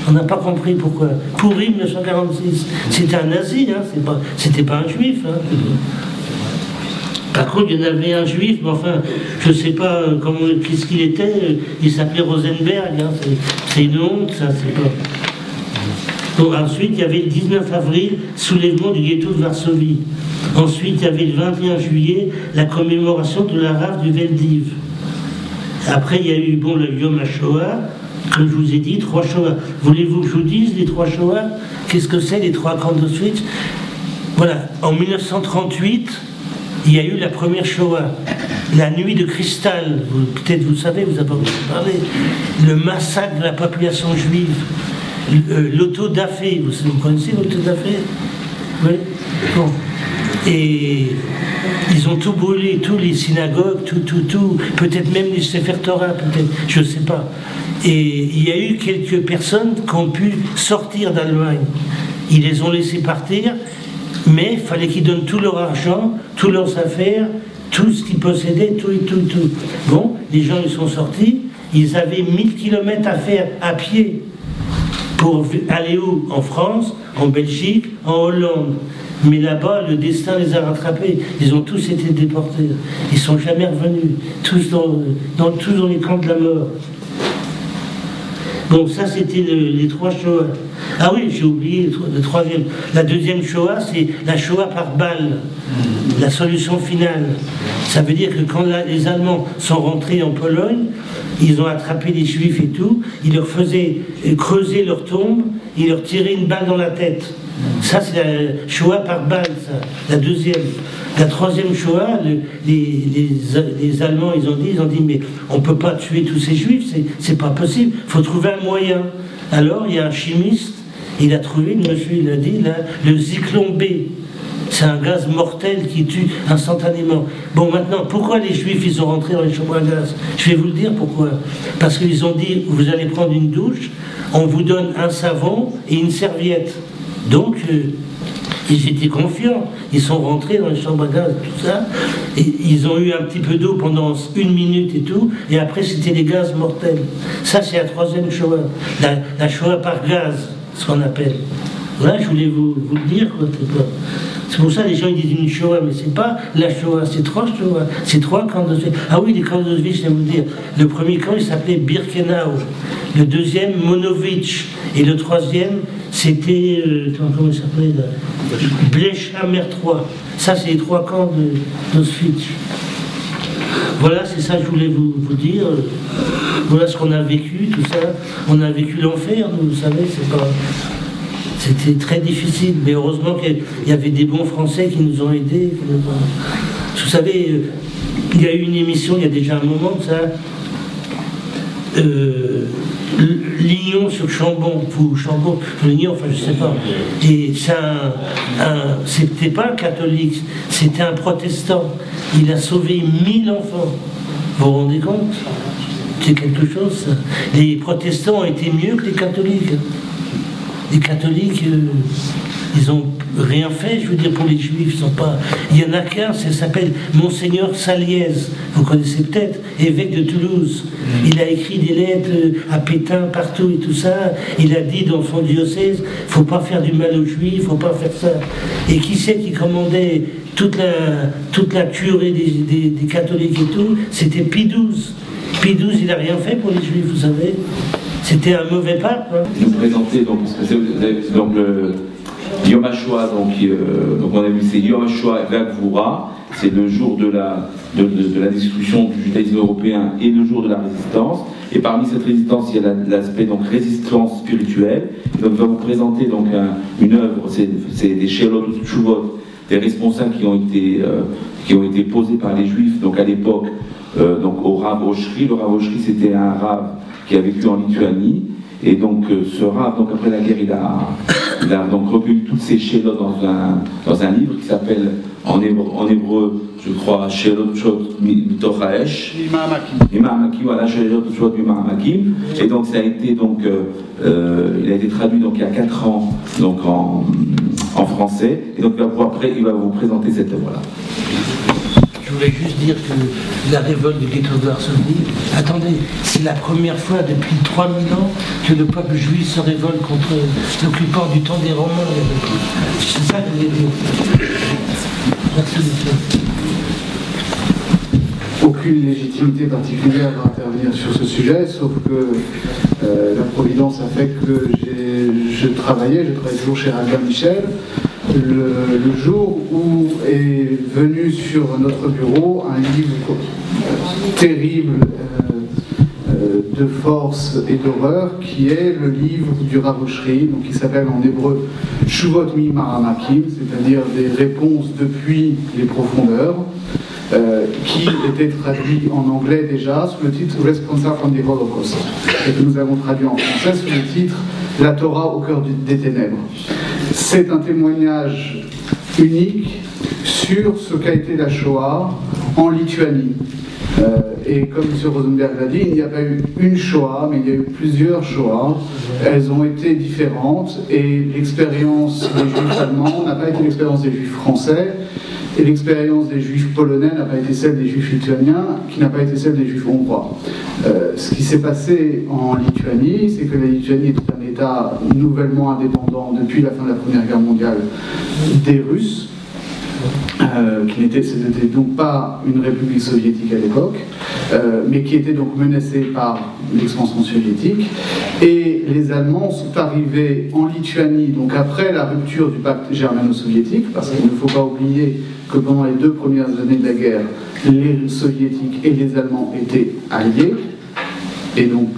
On n'a pas compris pourquoi. Purim 1946. C'était un nazi, hein, c'était pas un juif. Hein. Par contre, il y en avait un juif, mais enfin, je ne sais pas qu'est-ce qu'il était, il s'appelait Rosenberg, hein, c'est une honte, ça, c'est pas... Donc, ensuite, il y avait le 19 avril, soulèvement du ghetto de Varsovie. Ensuite, il y avait le 21 juillet, la commémoration de la rafle du Veldiv. Après, il y a eu, bon, le Yom HaShoah, comme je vous ai dit, 3 Shoah. Voulez-vous que je vous dise les 3 Shoah? Qu'est-ce que c'est, les 3 camps d'Auschwitz? Voilà, en 1938, il y a eu la première Shoah, la nuit de cristal, peut-être vous savez, vous avez entendu parler, le massacre de la population juive, l'auto-da-fé, vous connaissez l'auto-da-fé? Oui. Bon. Et ils ont tout brûlé, tous les synagogues, tout, peut-être même les Sefer Torah, peut-être, je ne sais pas. Et il y a eu quelques personnes qui ont pu sortir d'Allemagne. Ils les ont laissés partir, mais il fallait qu'ils donnent tout leur argent, toutes leurs affaires, tout ce qu'ils possédaient, tout. Bon, les gens ils sont sortis, ils avaient 1000 km à faire à pied pour aller où? En France, en Belgique, en Hollande. Mais là-bas, le destin les a rattrapés. Ils ont tous été déportés. Ils ne sont jamais revenus. Tous dans les camps de la mort. Bon, ça, c'était les 3 Shoah. Ah oui, j'ai oublié le 3e. La 2e Shoah, c'est la Shoah par balle. La solution finale. Ça veut dire que quand les Allemands sont rentrés en Pologne, ils ont attrapé les Juifs et tout, ils leur faisaient creuser leur tombe, ils leur tiraient une balle dans la tête. Ça, c'est la Shoah par balle, ça. La 2e. La 3e Shoah, les Allemands, ils ont dit, mais on ne peut pas tuer tous ces Juifs, c'est pas possible, il faut trouver un moyen. Alors, il y a un chimiste, il a trouvé, le monsieur, il a dit, là, le Zyklon B. C'est un gaz mortel qui tue instantanément. Bon, maintenant, pourquoi les Juifs, ils sont rentrés dans les chambres à gaz? Je vais vous le dire pourquoi. Parce qu'ils ont dit, vous allez prendre une douche, on vous donne un savon et une serviette. Donc, ils étaient confiants. Ils sont rentrés dans les chambres à gaz, tout ça. Et ils ont eu un petit peu d'eau pendant 1 minute et tout. Et après, c'était les gaz mortels. Ça, c'est la 3e Shoah. La Shoah par gaz, ce qu'on appelle. Voilà, je voulais vous le dire, quoi. C'est pour ça que les gens ils disent une Shoah, mais c'est pas la Shoah, c'est 3 Shoah, c'est 3 camps d'Auschwitz. Ah oui, les camps d'Auschwitz, je vais vous dire. Le premier camp, il s'appelait Birkenau. Le 2e, Monowitz. Et le 3e, c'était, comment il s'appelait là, Blechhammer 3. Ça, c'est les 3 camps d'Auschwitz. Voilà, c'est ça que je voulais vous dire. Voilà ce qu'on a vécu, tout ça. On a vécu l'enfer, vous savez, C'était très difficile, mais heureusement qu'il y avait des bons Français qui nous ont aidés. Vous savez, il y a eu une émission, il y a déjà un moment de ça, Lignon sur Chambon, ou Chambon, Lignon, enfin je sais pas. Et c'était pas un catholique, c'était un protestant. Il a sauvé 1000 enfants. Vous vous rendez compte? C'est quelque chose, ça. Les protestants ont été mieux que les catholiques. Les catholiques, ils ont rien fait, je veux dire, pour les juifs. Ils sont pas... Il y en a qu'un, ça s'appelle Monseigneur Saliez. Vous connaissez peut-être, évêque de Toulouse. Il a écrit des lettres à Pétain, partout et tout ça. Il a dit dans son diocèse, faut pas faire du mal aux juifs, faut pas faire ça. Et qui c'est qui commandait toute la curée des catholiques et tout? C'était Pie XII. Pie XII, il n'a rien fait pour les juifs, vous savez. C'était un mauvais pape. Hein. Vous présentez donc, donc le Yom HaShoah, donc on a vu c'est Yom HaShoah Gvura, c'est le jour de la destruction du judaïsme européen et le jour de la résistance. Et parmi cette résistance, il y a l'aspect donc résistance spirituelle. Donc on va vous présenter donc une œuvre, c'est des Shelot Tshuvot, des responsables qui ont été posés par les Juifs donc à l'époque donc au Rav Oshri. Le Rav Oshri, c'était un Rav qui a vécu en Lituanie, et donc ce Rav, donc après la guerre, il a donc recueilli toutes ces Shelot dans un livre qui s'appelle en hébreu, je crois, Shelot Shot Mitoch Haesh, Mima'amakim, voilà, Shelot Shot Mima'amakim, et donc ça a été donc il a été traduit donc il y a 4 ans donc en français, et donc il va vous présenter cette œuvre-là. Je voulais juste dire que la révolte de Ghetto de Varsovie, attendez, c'est la première fois depuis 3000 ans que le peuple juif se révolte contre l'occupant du temps des Romains. C'est ça que je voulais dire. Merci, monsieur. Aucune légitimité particulière à intervenir sur ce sujet, sauf que la Providence a fait que je travaillais toujours chez Rabbi Michel. Le jour où est venu sur notre bureau un livre terrible de force et d'horreur, qui est le livre du Rav Oshri, donc qui s'appelle en hébreu Tshuvot Mima'amakim, c'est-à-dire des réponses depuis les profondeurs, qui était traduit en anglais déjà sous le titre Responsible from the Holocaust, et que nous avons traduit en français sous le titre La Torah au cœur des ténèbres. C'est un témoignage unique sur ce qu'a été la Shoah en Lituanie. Et comme M. Rosenberg l'a dit, il n'y a pas eu une Shoah, mais il y a eu plusieurs Shoah. Elles ont été différentes, et l'expérience des Juifs allemands n'a pas été l'expérience des Juifs français, et l'expérience des Juifs polonais n'a pas été celle des Juifs lituaniens, qui n'a pas été celle des Juifs hongrois. Ce qui s'est passé en Lituanie, c'est que la Lituanie est un État nouvellement indépendant depuis la fin de la Première Guerre mondiale des Russes, qui n'était donc pas une république soviétique à l'époque, mais qui était donc menacée par l'expansion soviétique. Et les Allemands sont arrivés en Lituanie, donc après la rupture du pacte germano-soviétique, parce qu'il ne faut pas oublier que pendant les 2 premières années de la guerre, les soviétiques et les Allemands étaient alliés, et donc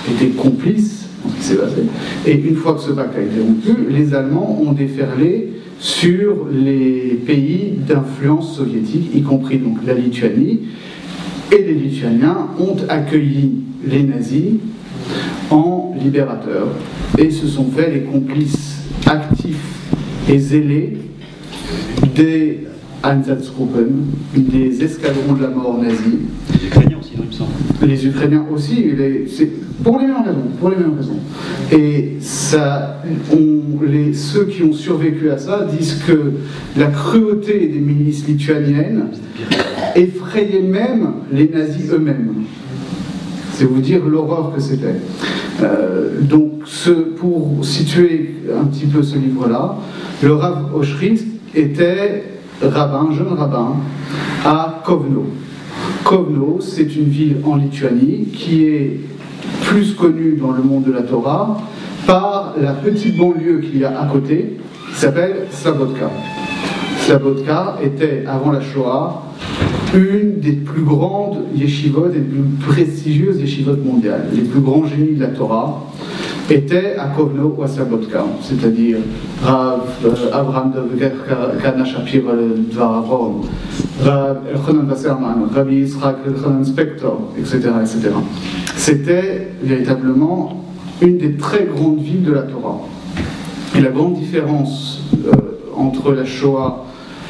étaient complices dans ce qui s'est passé. Et une fois que ce pacte a été rompu, les Allemands ont déferlé sur les pays d'influence soviétique, y compris donc la Lituanie, et les Lituaniens ont accueilli les nazis en libérateurs, et se sont fait les complices actifs et zélés des Einsatzgruppen, des escadrons de la mort nazis. Les Ukrainiens aussi, il me semble. Les Ukrainiens aussi, pour les mêmes raisons. Et ça, ceux qui ont survécu à ça disent que la cruauté des milices lituaniennes effrayait même les nazis eux-mêmes. C'est vous dire l'horreur que c'était. Donc, pour situer un petit peu ce livre-là, le Rav Oshri était jeune rabbin, à Kovno. Kovno, c'est une ville en Lituanie qui est plus connue dans le monde de la Torah par la petite banlieue qu'il y a à côté, qui s'appelle Slabodka. Slabodka était, avant la Shoah, une des plus grandes yeshivot et des plus prestigieuses yeshivot mondiales, les plus grands génies de la Torah. était à Kovno ou à Sabotka, c'est-à-dire Rav Abraham de Kana Shapir Dvaravon, Rav Elchanan Wasserman, Rabbi Yitzhak Elchanan Spector, etc., etc. C'était véritablement une des très grandes villes de la Torah. Et la grande différence entre la Shoah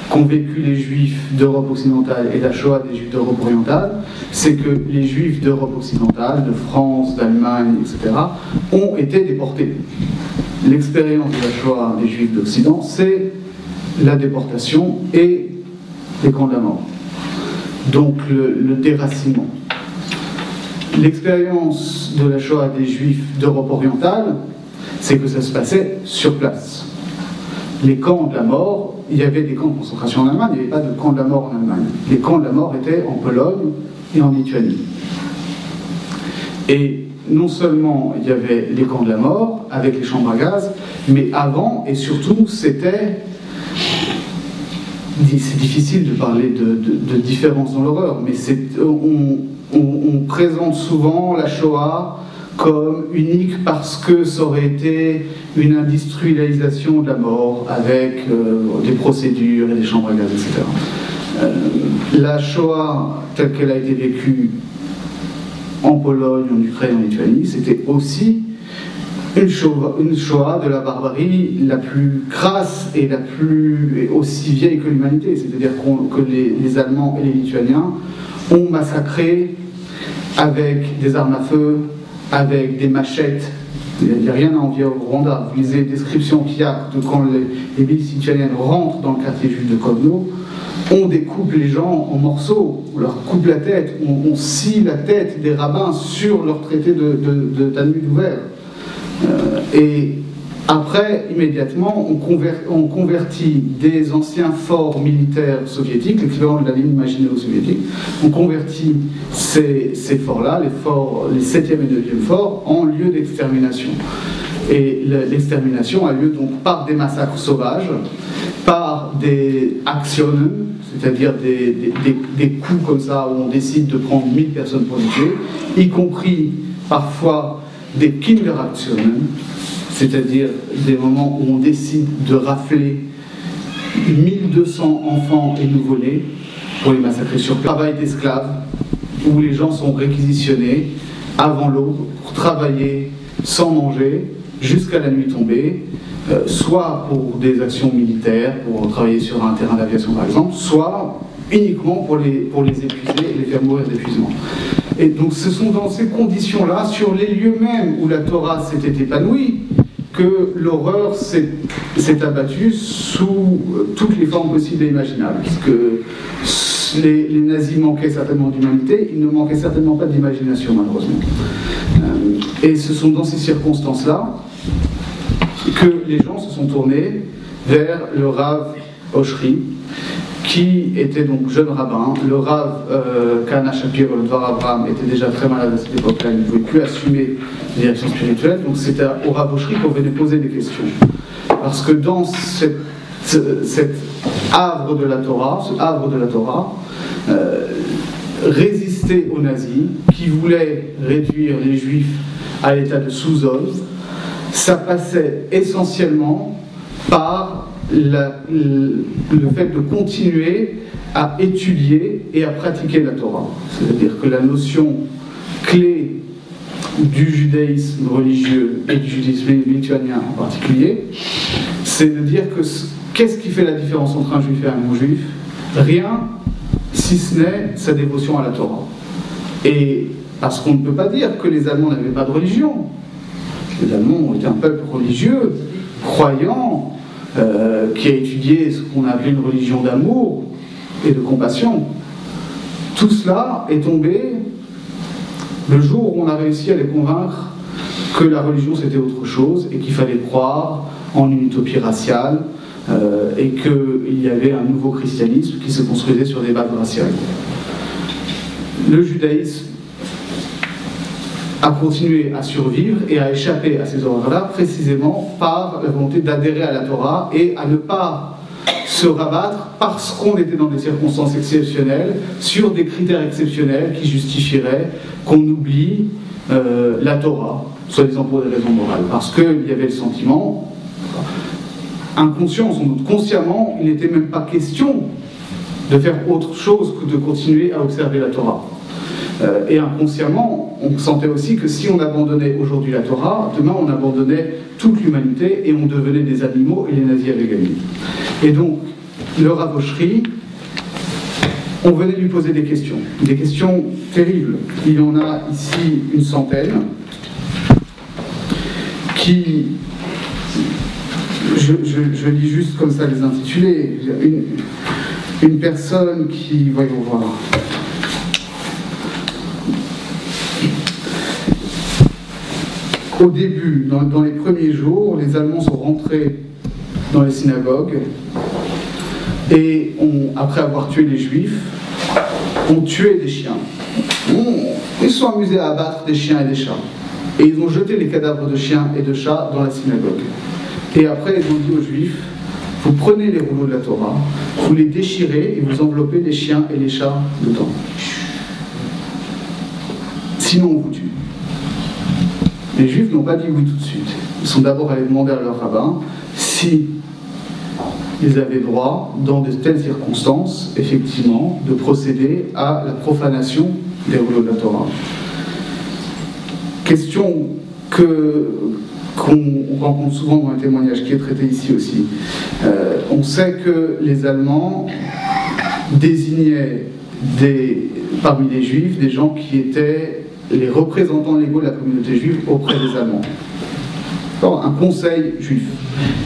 qu'ont vécu les Juifs d'Europe occidentale et la Shoah des Juifs d'Europe orientale, c'est que les Juifs d'Europe occidentale, de France, d'Allemagne, etc., ont été déportés. L'expérience de la Shoah des Juifs d'Occident, c'est la déportation et les camps de la mort. Donc le déracinement. L'expérience de la Shoah des Juifs d'Europe orientale, c'est que ça se passait sur place. Les camps de la mort, il y avait des camps de concentration en Allemagne, il n'y avait pas de camps de la mort en Allemagne. Les camps de la mort étaient en Pologne et en Lituanie. Et non seulement il y avait les camps de la mort avec les chambres à gaz, mais avant et surtout c'était... C'est difficile de parler de différence dans l'horreur, mais on présente souvent la Shoah comme unique parce que ça aurait été une industrialisation de la mort avec des procédures et des chambres à gaz, etc. La Shoah telle qu'elle a été vécue en Pologne, en Ukraine, en Lituanie, c'était aussi une Shoah de la barbarie la plus crasse et la plus aussi vieille que l'humanité. C'est-à-dire que les Allemands et les Lituaniens ont massacré avec des armes à feu, avec des machettes. Il n'y a rien à envier au Rwanda. Vous lisez les descriptions qu'il y a de quand les milices lituaniennes rentrent dans le quartier juif de Kovno, on découpe les gens en morceaux, on leur coupe la tête, on scie la tête des rabbins sur leur traité de Talmud ouvert. Et après, immédiatement, on convertit des anciens forts militaires soviétiques, l'équivalent de la ligne Maginot soviétique, on convertit ces forts-là, les 7e et 9e forts, en lieu d'extermination. Et l'extermination a lieu donc par des massacres sauvages, par des actionen, c'est-à-dire des coups comme ça où on décide de prendre 1000 personnes pour les tuer, y compris parfois des Kinderaktionen, c'est-à-dire des moments où on décide de rafler 1200 enfants et nouveau-nés pour les massacrer sur place. Travail d'esclaves, où les gens sont réquisitionnés avant l'aube pour travailler sans manger jusqu'à la nuit tombée, soit pour des actions militaires, pour travailler sur un terrain d'aviation par exemple, soit uniquement pour les épuiser et les faire mourir d'épuisement. Et donc ce sont dans ces conditions-là, sur les lieux mêmes où la Torah s'était épanouie, que l'horreur s'est abattue sous toutes les formes possibles et imaginables. Parce que les nazis manquaient certainement d'humanité, ils ne manquaient certainement pas d'imagination malheureusement. Et ce sont dans ces circonstances-là que les gens se sont tournés vers le Rav Oshri, qui était donc jeune rabbin. Le Rav Kana Shapir, le Dvar Abraham, était déjà très malade à cette époque-là, il ne pouvait plus assumer la direction spirituelle, donc c'était au Rav Oshri qu'on venait poser des questions. Parce que dans cet havre de la Torah, résister aux nazis, qui voulaient réduire les juifs à l'état de sous-hommes, ça passait essentiellement par le fait de continuer à étudier et à pratiquer la Torah. C'est-à-dire que la notion clé du judaïsme religieux et du judaïsme lituanien en particulier, c'est de dire que qu'est-ce qui fait la différence entre un juif et un non-juif? Rien, si ce n'est sa dévotion à la Torah. Et parce qu'on ne peut pas dire que les Allemands n'avaient pas de religion. Les Allemands étaient un peuple religieux, croyant, qui a étudié ce qu'on appelait une religion d'amour et de compassion. Tout cela est tombé le jour où on a réussi à les convaincre que la religion c'était autre chose et qu'il fallait croire en une utopie raciale et qu'il y avait un nouveau christianisme qui se construisait sur des bases raciales. Le judaïsme a continué à survivre et à échapper à ces horreurs-là, précisément par la volonté d'adhérer à la Torah et à ne pas se rabattre parce qu'on était dans des circonstances exceptionnelles, sur des critères exceptionnels qui justifieraient qu'on oublie la Torah. soi-disant pour des raisons morales, parce qu'il y avait le sentiment, inconscient, sans doute consciemment, il n'était même pas question de faire autre chose que de continuer à observer la Torah. Et inconsciemment, on sentait aussi que si on abandonnait aujourd'hui la Torah, demain on abandonnait toute l'humanité et on devenait des animaux et les nazis avaient gagné. Et donc, le Rav Oshry, on venait lui poser des questions terribles. Il y en a ici une centaine qui, je lis juste comme ça les intitulés, une personne qui, voyons voir, au début, dans les premiers jours, les Allemands sont rentrés dans les synagogues et après avoir tué les Juifs, ont tué des chiens. Ils se sont amusés à abattre des chiens et des chats. Et ils ont jeté les cadavres de chiens et de chats dans la synagogue. Et après, ils ont dit aux Juifs, vous prenez les rouleaux de la Torah, vous les déchirez et vous enveloppez les chiens et les chats dedans. Sinon, on vous tue. Les Juifs n'ont pas dit oui tout de suite. Ils sont d'abord allés demander à leur rabbin si ils avaient droit, dans de telles circonstances, effectivement, de procéder à la profanation des rouleaux de la Torah. Question qu'on rencontre souvent dans les témoignages, qui est traité ici aussi. On sait que les Allemands désignaient parmi les Juifs des gens qui étaient les représentants légaux de la communauté juive auprès des Allemands. Alors, un conseil juif.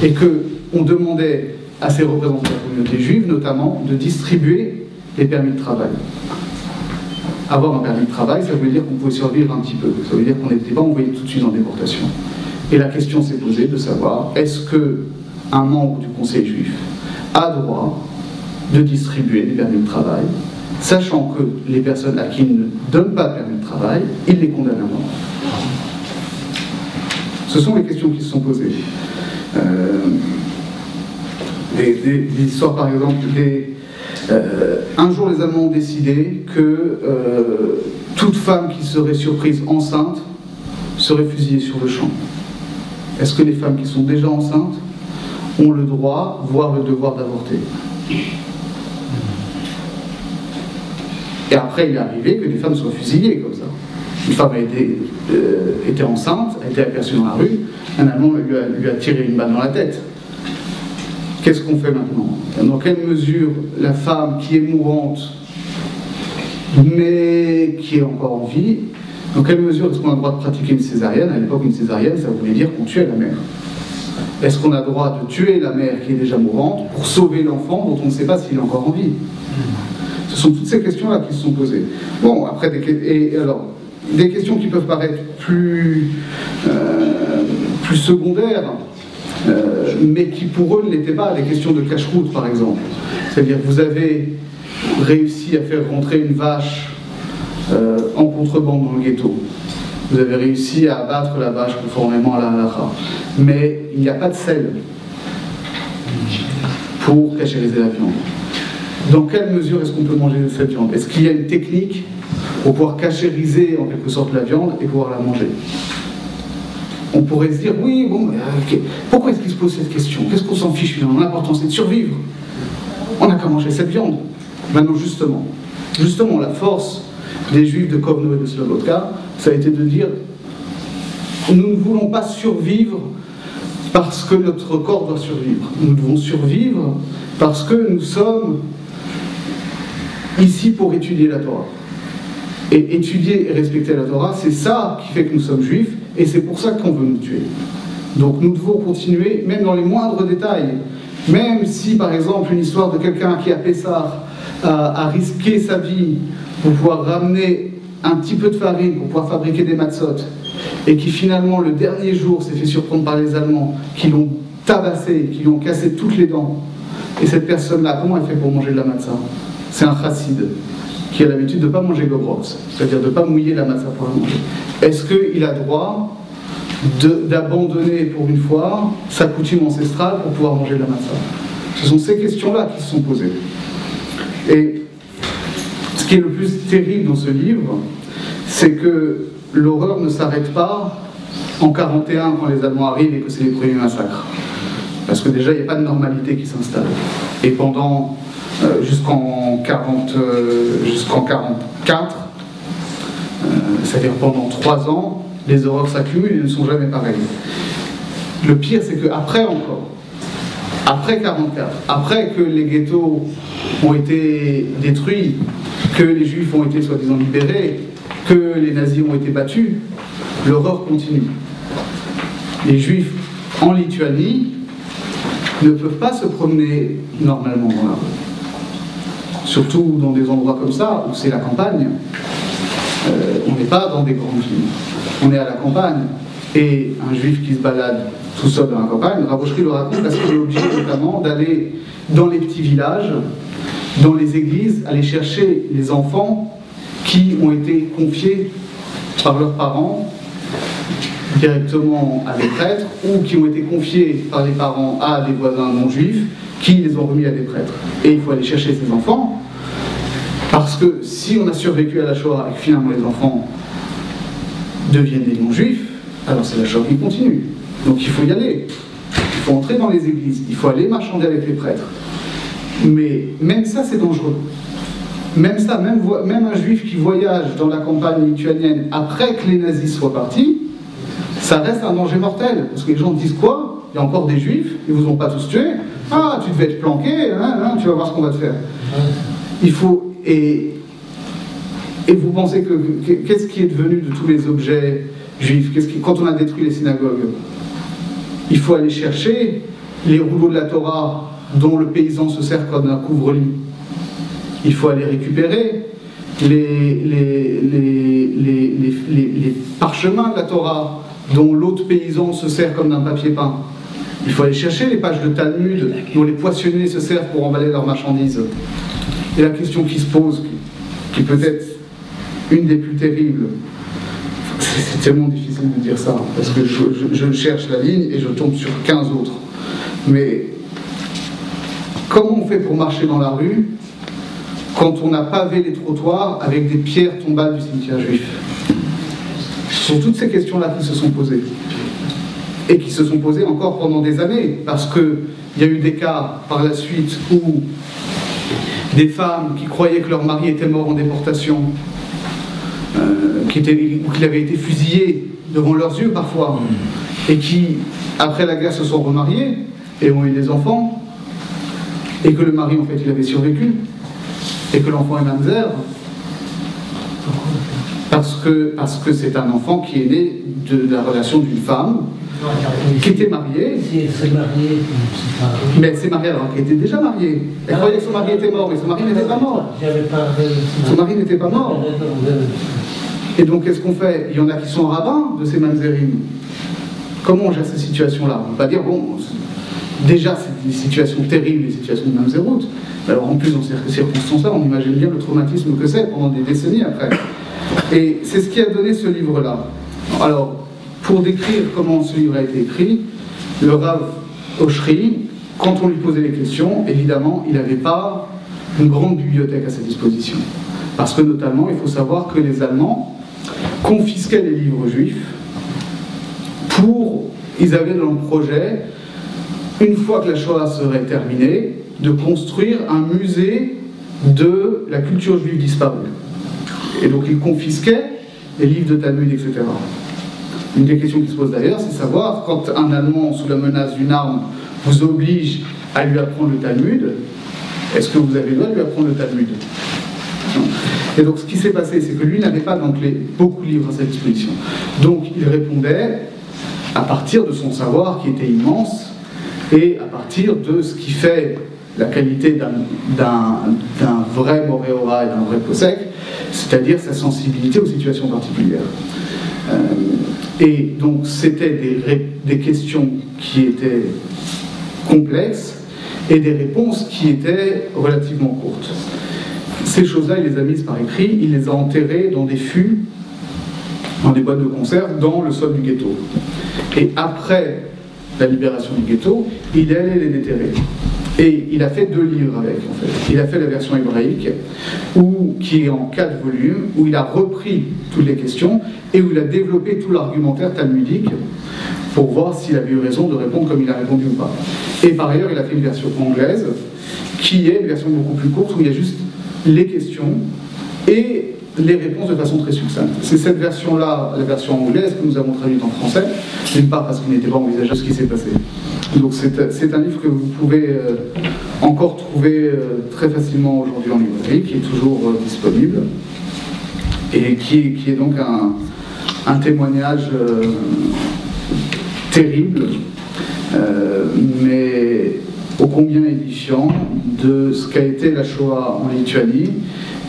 Et qu'on demandait à ces représentants de la communauté juive, notamment, de distribuer les permis de travail. Avoir un permis de travail, ça veut dire qu'on pouvait survivre un petit peu. Ça veut dire qu'on n'était pas envoyé tout de suite en déportation. Et la question s'est posée de savoir, est-ce qu'un membre du conseil juif a droit de distribuer des permis de travail, sachant que les personnes à qui il ne donne pas de permis de travail, il les condamne à mort. Ce sont les questions qui se sont posées. Des histoires, par exemple, un jour les Allemands ont décidé que toute femme qui serait surprise enceinte serait fusillée sur le champ. Est-ce que les femmes qui sont déjà enceintes ont le droit, voire le devoir d'avorter ? Et après, il est arrivé que des femmes soient fusillées comme ça. Une femme était enceinte, a été aperçue dans la rue, un Allemand lui a tiré une balle dans la tête. Qu'est-ce qu'on fait maintenant ? Dans quelle mesure la femme qui est mourante, mais qui est encore en vie, dans quelle mesure est-ce qu'on a le droit de pratiquer une césarienne ? À l'époque, une césarienne, ça voulait dire qu'on tuait la mère. Est-ce qu'on a le droit de tuer la mère qui est déjà mourante pour sauver l'enfant dont on ne sait pas s'il est encore en vie ? Ce sont toutes ces questions-là qui se sont posées. Bon, après, des questions qui peuvent paraître plus secondaires, mais qui pour eux ne l'étaient pas, des questions de cache-route par exemple. C'est-à-dire, vous avez réussi à faire rentrer une vache en contrebande dans le ghetto. Vous avez réussi à abattre la vache conformément à la halakha. Mais il n'y a pas de sel pour cachériser la viande. Dans quelle mesure est-ce qu'on peut manger cette viande ? Est-ce qu'il y a une technique pour pouvoir cachériser en quelque sorte la viande et pouvoir la manger ? On pourrait se dire, oui, bon, okay. Pourquoi est-ce qu'il se pose cette question ? Qu'est-ce qu'on s'en fiche finalement ? L'important c'est de survivre. On n'a qu'à manger cette viande. Maintenant justement, la force des Juifs de Kovno et de Slobodka, ça a été de dire, nous ne voulons pas survivre parce que notre corps doit survivre. Nous devons survivre parce que nous sommes ici pour étudier la Torah. Et étudier et respecter la Torah, c'est ça qui fait que nous sommes juifs, et c'est pour ça qu'on veut nous tuer. Donc nous devons continuer, même dans les moindres détails, même si par exemple une histoire de quelqu'un qui a Pessah a risqué sa vie pour pouvoir ramener un petit peu de farine, pour pouvoir fabriquer des matzot, et qui finalement le dernier jour s'est fait surprendre par les Allemands, qui l'ont tabassé, qui lui ont cassé toutes les dents. Et cette personne-là, comment elle fait pour manger de la matzah ? C'est un chassid qui a l'habitude de ne pas manger gobrovs, c'est-à-dire de ne pas mouiller la matzah pour la manger. Est-ce qu'il a droit d'abandonner pour une fois sa coutume ancestrale pour pouvoir manger de la matzah ? Ce sont ces questions-là qui se sont posées. Et ce qui est le plus terrible dans ce livre, c'est que l'horreur ne s'arrête pas en 41 quand les Allemands arrivent et que c'est les premiers massacres. Parce que déjà, il n'y a pas de normalité qui s'installe. Et pendant, jusqu'en 44, c'est-à-dire pendant 3 ans, les horreurs s'accumulent et ne sont jamais pareilles. Le pire, c'est qu'après encore, après 44, après que les ghettos ont été détruits, que les juifs ont été soi-disant libérés, que les nazis ont été battus, l'horreur continue. Les juifs en Lituanie ne peuvent pas se promener normalement dans la rue. Surtout dans des endroits comme ça, où c'est la campagne. On n'est pas dans des grandes villes. On est à la campagne. Et un juif qui se balade tout seul dans la campagne, Rav Oshry le raconte parce qu'il est obligé notamment d'aller dans les petits villages, dans les églises, aller chercher les enfants qui ont été confiés par leurs parents directement à des prêtres ou qui ont été confiés par les parents à des voisins non-juifs qui les ont remis à des prêtres. Et il faut aller chercher ces enfants parce que si on a survécu à la Shoah et que finalement les enfants deviennent des non-juifs, alors c'est la Shoah qui continue. Donc il faut y aller. Il faut entrer dans les églises. Il faut aller marchander avec les prêtres. Mais même ça, c'est dangereux. Même ça, même un juif qui voyage dans la campagne lituanienne après que les nazis soient partis, ça reste un danger mortel. Parce que les gens disent quoi? Il y a encore des juifs, ils vous ont pas tous tués. Ah, tu devais être planqué, hein, tu vas voir ce qu'on va te faire. Il faut... Et vous pensez que... Qu'est-ce qui est devenu de tous les objets juifs? Quand on a détruit les synagogues, il faut aller chercher les rouleaux de la Torah dont le paysan se sert comme un couvre-lit. Il faut aller récupérer les parchemins de la Torah dont l'autre paysan se sert comme d'un papier peint. Il faut aller chercher les pages de Talmud dont les poissonniers se servent pour emballer leurs marchandises. Et la question qui se pose, qui peut être une des plus terribles, c'est tellement difficile de dire ça, parce que je cherche la ligne et je tombe sur 15 autres. Mais comment on fait pour marcher dans la rue quand on a pavé les trottoirs avec des pierres tombales du cimetière juif? Ce sont toutes ces questions-là qui se sont posées. Et qui se sont posées encore pendant des années, parce qu'il y a eu des cas par la suite où des femmes qui croyaient que leur mari était mort en déportation, ou qu'il avait été fusillé devant leurs yeux parfois, et qui, après la guerre, se sont remariées et ont eu des enfants, et que le mari, en fait, il avait survécu, et que l'enfant est mamzer, parce que c'est un enfant qui est né de la relation d'une femme qui était mariée. C'est marié, mais elle s'est mariée alors qu'elle était déjà mariée. Elle croyait que son mari était mort, mais son mari n'était pas mort. Son mari n'était pas mort. Et donc qu'est-ce qu'on fait? Il y en a qui sont rabbins de ces mamzerim. Comment on gère ces situations-là? On va pas dire, bon, déjà c'est des situations terribles, des situations de mamzerout. Alors en plus dans ces circonstances-là, on imagine bien le traumatisme que c'est pendant des décennies après. Et c'est ce qui a donné ce livre-là. Alors, pour décrire comment ce livre a été écrit, le Rav Oshry, quand on lui posait les questions, évidemment, il n'avait pas une grande bibliothèque à sa disposition. Parce que notamment, il faut savoir que les Allemands confisquaient les livres juifs ils avaient dans le projet, une fois que la Shoah serait terminée, de construire un musée de la culture juive disparue. Et donc ils confisquaient les livres de Talmud, etc. Une des questions qui se pose d'ailleurs, c'est savoir, quand un Allemand, sous la menace d'une arme, vous oblige à lui apprendre le Talmud, est-ce que vous avez le droit de lui apprendre le Talmud? Et donc ce qui s'est passé, c'est que lui n'avait pas donc beaucoup de livres à sa disposition. Donc il répondait à partir de son savoir qui était immense et à partir de ce qui fait la qualité d'un vrai Moréora et d'un vrai Posek, c'est-à-dire sa sensibilité aux situations particulières. Et donc c'était des questions qui étaient complexes et des réponses qui étaient relativement courtes. Ces choses-là, il les a mises par écrit, il les a enterrées dans des fûts, dans des boîtes de conserve, dans le sol du ghetto. Et après la libération du ghetto, il est allé les déterrer. Et il a fait 2 livres avec, en fait. Il a fait la version hébraïque, qui est en 4 volumes, où il a repris toutes les questions et où il a développé tout l'argumentaire talmudique pour voir s'il avait eu raison de répondre comme il a répondu ou pas. Et par ailleurs, il a fait une version anglaise, qui est une version beaucoup plus courte, où il y a juste les questions et les réponses de façon très succincte. C'est cette version-là, la version anglaise, que nous avons traduite en français, d'une part parce qu'il n'était pas envisageable ce qui s'est passé. Donc c'est un livre que vous pouvez encore trouver très facilement aujourd'hui en librairie, qui est toujours disponible, et qui est donc un témoignage terrible, mais ô combien édifiant, de ce qu'a été la Shoah en Lituanie,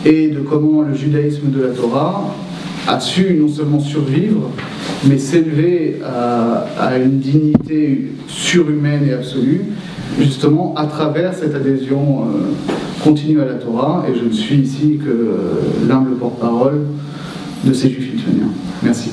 et de comment le judaïsme de la Torah a su non seulement survivre, mais s'élever à une dignité surhumaine et absolue, justement à travers cette adhésion continue à la Torah, et je ne suis ici que l'humble porte-parole de ces juifs lituaniens. Merci.